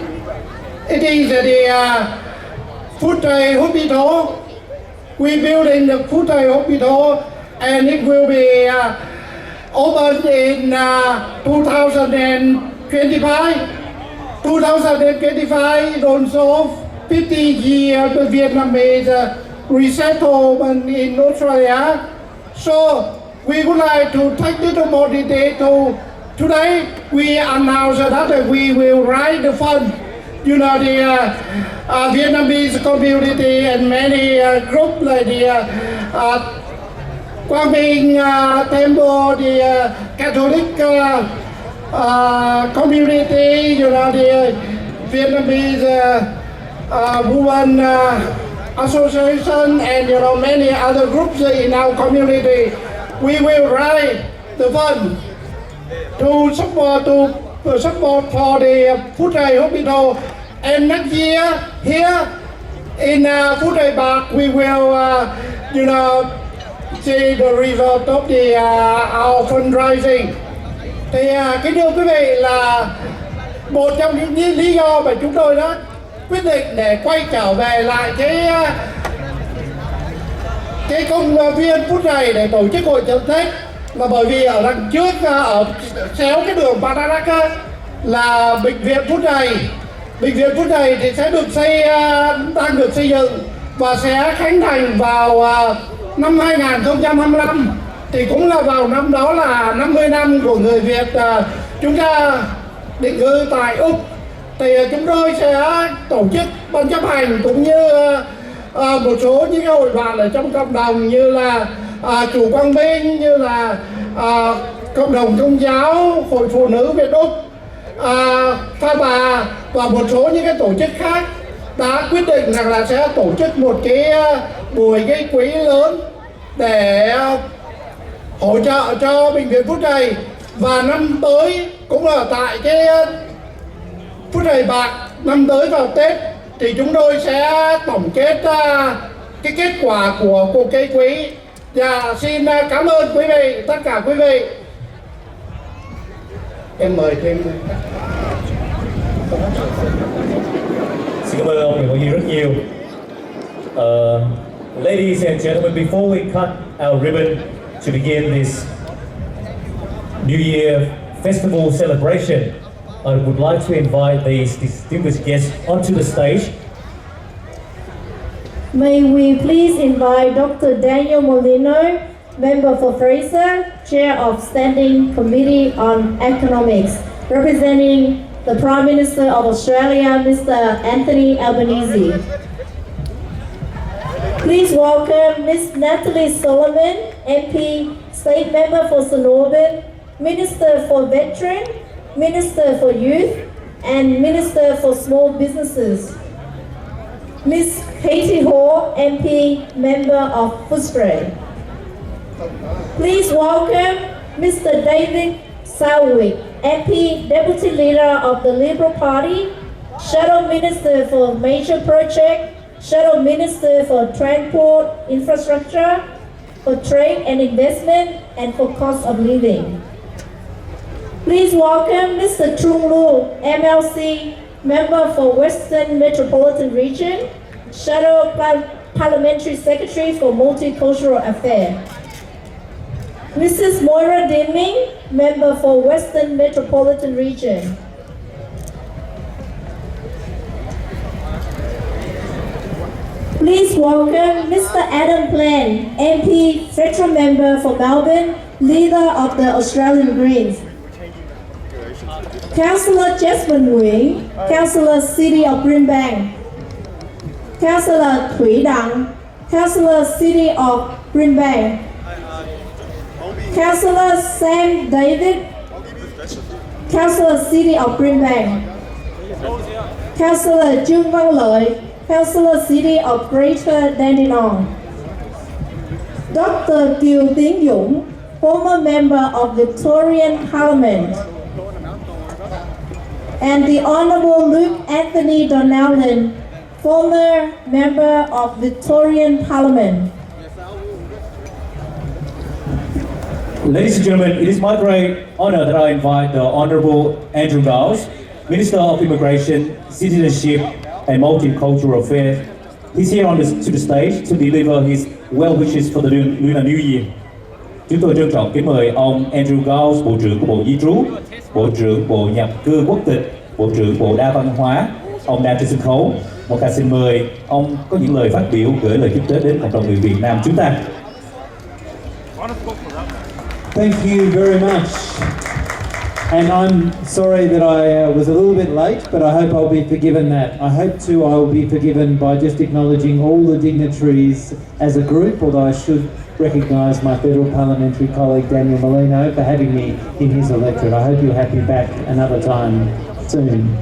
It is the Footscray Hospital. We're building the Footscray Hospital, and it will be opened in 2025. 2025 is also 50 years the Vietnamese resettlement in Australia. So we would like to take this opportunity to today we announce that we will raise the fund. You know, the Vietnamese community and many groups like the Quang Minh Temple, the Catholic community, you know, the Vietnamese Women Association, and you know many other groups in our community. We will raise the fund to support for the Footscray Hospital, and next year here in Footscray Park we will you know see the result of the our fundraising. Thì kính thưa quý vị, là một trong những lý do mà chúng tôi đã quyết định để quay trở về lại cái công viên Footscray để tổ chức hội chợ Tết là bởi vì ở đằng trước ở xéo cái đường Panarak là bệnh viện Footscray. Bệnh viện Footscray thì sẽ được đang được xây dựng và sẽ khánh thành vào năm 2025, thì cũng là vào năm đó là 50 năm của người Việt chúng ta định cư tại Úc. Thì chúng tôi sẽ tổ chức ban chấp hành cũng như một số những hội đoàn ở trong cộng đồng như là Chủ Quang Minh, như là cộng đồng Công giáo, Hội Phụ nữ Việt Úc, Pha Bà và một số những cái tổ chức khác đã quyết định rằng là sẽ tổ chức một cái buổi gây quỹ lớn để hỗ trợ cho bệnh viện Footscray. Và năm tới cũng là tại cái Footscray Park, năm tới vào Tết thì chúng tôi sẽ tổng kết cái kết quả của cuộc gây quỹ. Và xin cảm ơn quý vị, tất cả quý vị. Em mời thêm. Xin cảm ơn ông Nguyễn Quang Duy rất nhiều. Ladies and gentlemen, before we cut our ribbon to begin this New Year festival celebration, I would like to invite these distinguished guests onto the stage. May we please invite Dr. Daniel Molino, Member for Fraser, Chair of Standing Committee on Economics, representing the Prime Minister of Australia, Mr. Anthony Albanese. Please welcome Ms. Natalie Solomon, MP, State Member for St. Auburn, Minister for Veteran, Minister for Youth, and Minister for Small Businesses. Ms. Katie Hall, MP, Member of Footscray. Please welcome Mr. David Salwick, MP, Deputy Leader of the Liberal Party, Shadow Minister for Major Project, Shadow Minister for Transport Infrastructure, for Trade and Investment, and for Cost of Living. Please welcome Mr. Trung Lu, MLC, Member for Western Metropolitan Region, Shadow Parliamentary Secretary for Multicultural Affairs. Mrs. Moira Dimming, Member for Western Metropolitan Region. Please welcome Mr. Adam Plan, MP, Federal Member for Melbourne, Leader of the Australian Greens. Councillor Jasmine Nguyen, Councillor City of Brisbane. Councillor Thủy Đặng, Councillor City of Brisbane. Councillor Sam David, Councillor City of Brisbane. Councillor Trương Văn Lợi, Councillor City of Greater Dandenong. Dr. Kiều Tiến Dũng, former member of Victorian Parliament. And the Honourable Luke Anthony Donnellan, former member of Victorian Parliament. Ladies and gentlemen, it is my great honor that I invite the Honorable Andrew Gause, Minister of Immigration, Citizenship and Multicultural Affairs. He's here to the stage to deliver his well wishes for the Lunar New Year. Chúng tôi trân trọng kính mời ông Andrew Gause, Bộ trưởng của Bộ Di trú, Bộ trưởng Bộ Nhập cư Quốc tịch, Bộ trưởng Bộ Đa văn hóa. Ông đang trên sân khấu. Một ca xin mời ông có những lời phát biểu gửi lời chúc Tết đến cộng đồng người Việt Nam chúng ta. Thank you very much. And I'm sorry that I was a little bit late, but I hope I'll be forgiven that. I hope too I will be forgiven by just acknowledging all the dignitaries as a group, although I should recognise my federal parliamentary colleague Daniel Molino for having me in his electorate. I hope you'll have me back another time soon.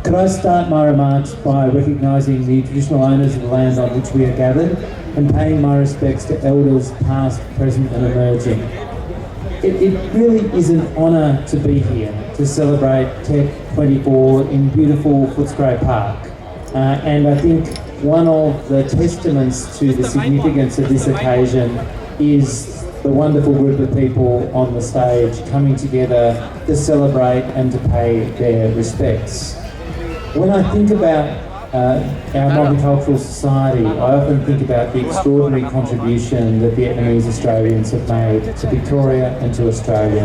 Could I start my remarks by recognising the traditional owners of the land on which we are gathered and paying my respects to elders past, present and emerging. It really is an honour to be here to celebrate Tet 24 in beautiful Footscray Park. And I think one of the testaments to the significance of this occasion is the wonderful group of people on the stage coming together to celebrate and to pay their respects. When I think about our multicultural society, I often think about the extraordinary contribution that Vietnamese Australians have made to Victoria and to Australia.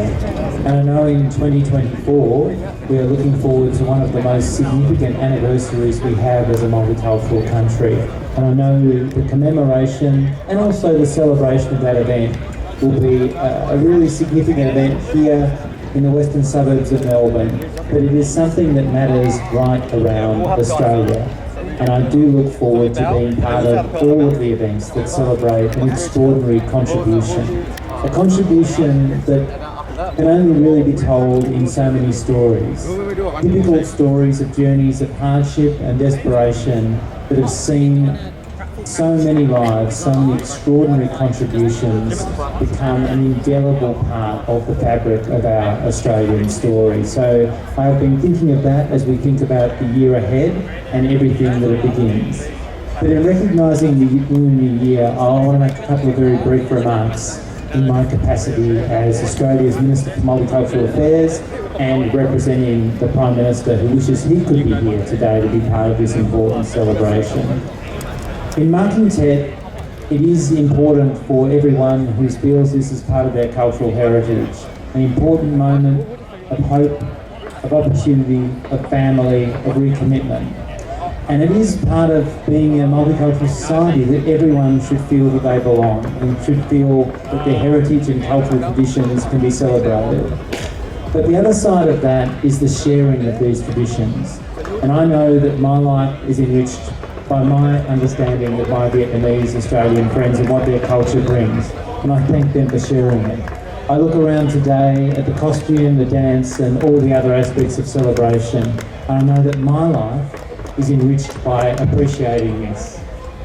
And I know in 2024, we are looking forward to one of the most significant anniversaries we have as a multicultural country. And I know the commemoration and also the celebration of that event will be a really significant event here in the western suburbs of Melbourne, but it is something that matters right around Australia. And I do look forward to being part of all of the events that celebrate an extraordinary contribution. A contribution that can only really be told in so many stories. Difficult stories of journeys of hardship and desperation that have seen so many lives, so many extraordinary contributions become an indelible part of the fabric of our Australian story. So I've been thinking of that as we think about the year ahead and everything that it begins. But in recognising the Lunar New Year, I want to make a couple of very brief remarks in my capacity as Australia's Minister for Multicultural Affairs and representing the Prime Minister who wishes he could be here today to be part of this important celebration. In marking Tet, it is important for everyone who feels this is part of their cultural heritage, an important moment of hope, of opportunity, of family, of recommitment. And it is part of being a multicultural society that everyone should feel that they belong and should feel that their heritage and cultural traditions can be celebrated. But the other side of that is the sharing of these traditions. And I know that my life is enriched by my understanding of my Vietnamese Australian friends and what their culture brings, and I thank them for sharing it. I look around today at the costume, the dance and all the other aspects of celebration, and I know that my life is enriched by appreciating this.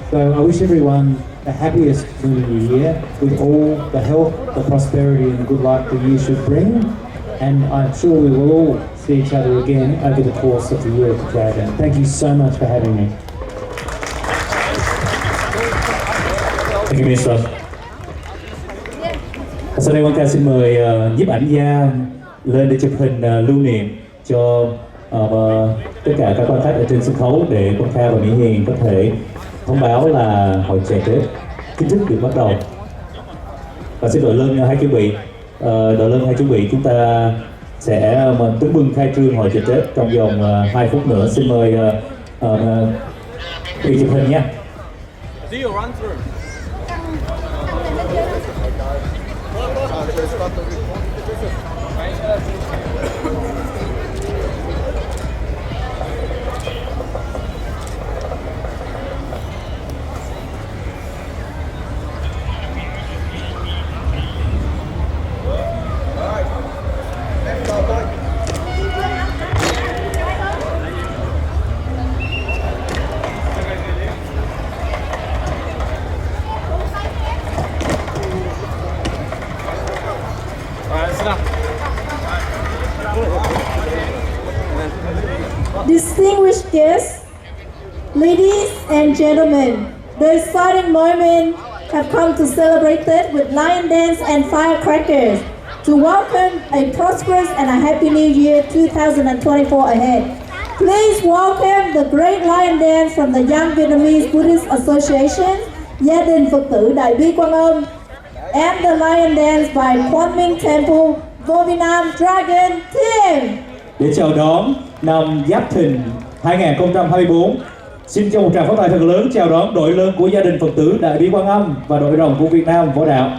So I wish everyone the happiest Lunar New Year with all the health, the prosperity and the good luck the year should bring, and I'm sure we will all see each other again over the course of the year of the dragon. Thank you so much for having me. Thank you, Minister. Sau đây Quang Kha xin mời nhiếp ảnh gia lên để chụp hình lưu niệm cho tất cả các quan khách ở trên sân khấu để Quang Kha và Mỹ Hiền có thể thông báo là hội chợ Tết chính thức được bắt đầu. Và xin đội lên hai chuẩn bị, chúng ta sẽ tưng bừng khai trương hội chợ Tết trong vòng 2 phút nữa. Xin mời đi chụp hình nha. Distinguished guests, ladies and gentlemen, the exciting moment have come to celebrate it with lion dance and firecrackers. to welcome a prosperous and a happy new year 2024 ahead. Please welcome the great lion dance from the Young Vietnamese Buddhist Association, Gia đình Phật tử Đại bi Quan Âm, and the lion dance by Quang Minh Temple, Vô Việt Nam Dragon Team. Để chào đón năm Giáp Thìn 2024, xin cho một tràng pháo tay thật lớn chào đón đội lớn của gia đình Phật tử Đại bi Quan Âm và đội rồng của Việt Nam Võ Đạo.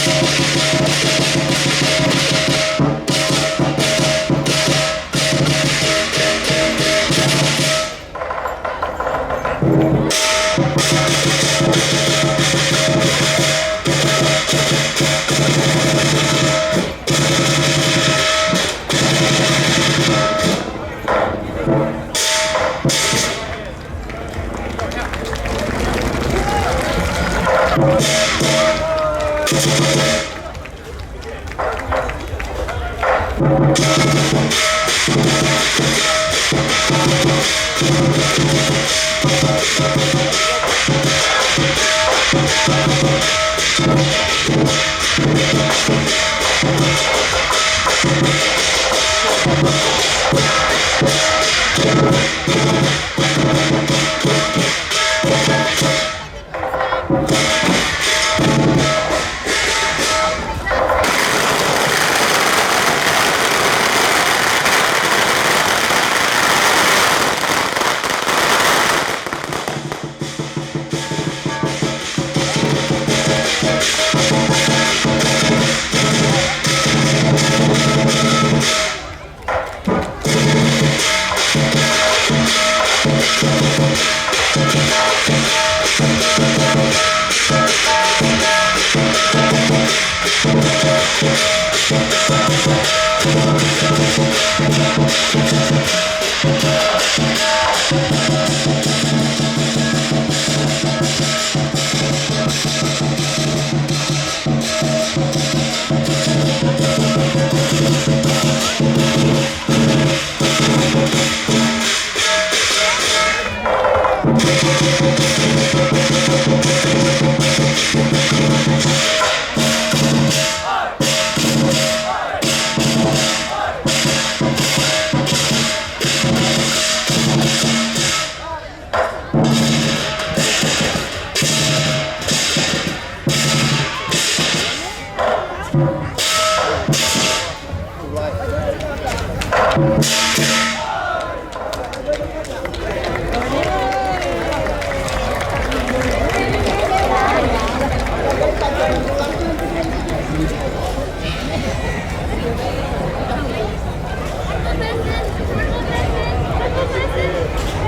Thank you.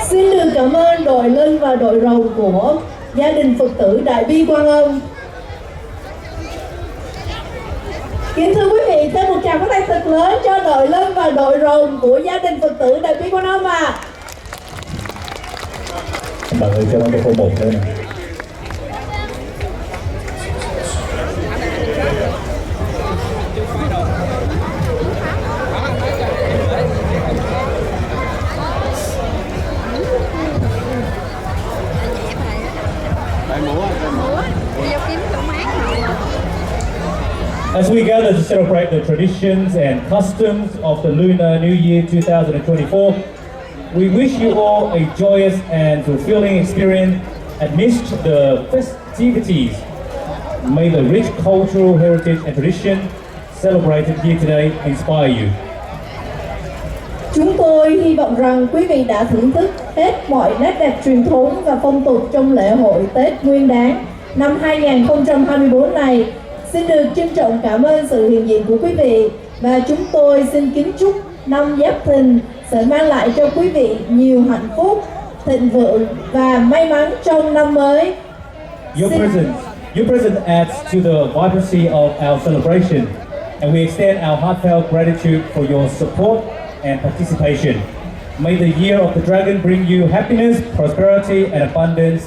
Xin được cảm ơn đội lân và đội rồng của gia đình Phật tử Đại Bi Quan Âm. Kính thưa quý vị, thêm một tràng pháo tay thật lớn cho đội lân và đội rồng của gia đình Phật tử Đại Bi Quan Âm ạ. Bạn ơi, cho nó có một thôi nè. As we gather to celebrate the traditions and customs of the Lunar New Year 2024, we wish you all a joyous and fulfilling experience amidst the festivities. May the rich cultural heritage and tradition celebrated here today inspire you. Chúng tôi hy vọng rằng quý vị đã thưởng thức hết mọi nét đẹp truyền thống và phong tục trong lễ hội Tết Nguyên Đán năm 2024 này. Xin được trân trọng cảm ơn sự hiện diện của quý vị và chúng tôi xin kính chúc năm Giáp Thìn sẽ mang lại cho quý vị nhiều hạnh phúc, thịnh vượng và may mắn trong năm mới. Your presence adds to the vibrancy of our celebration, and we extend our heartfelt gratitude for your support and participation. May the year of the dragon bring you happiness, prosperity, and abundance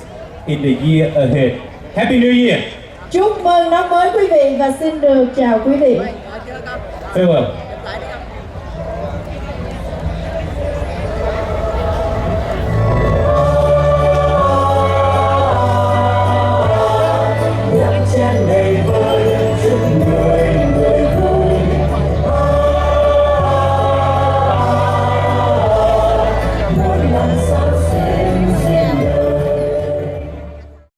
in the year ahead. Happy New Year! Chúc mừng năm mới quý vị và xin được chào quý vị. Farewell.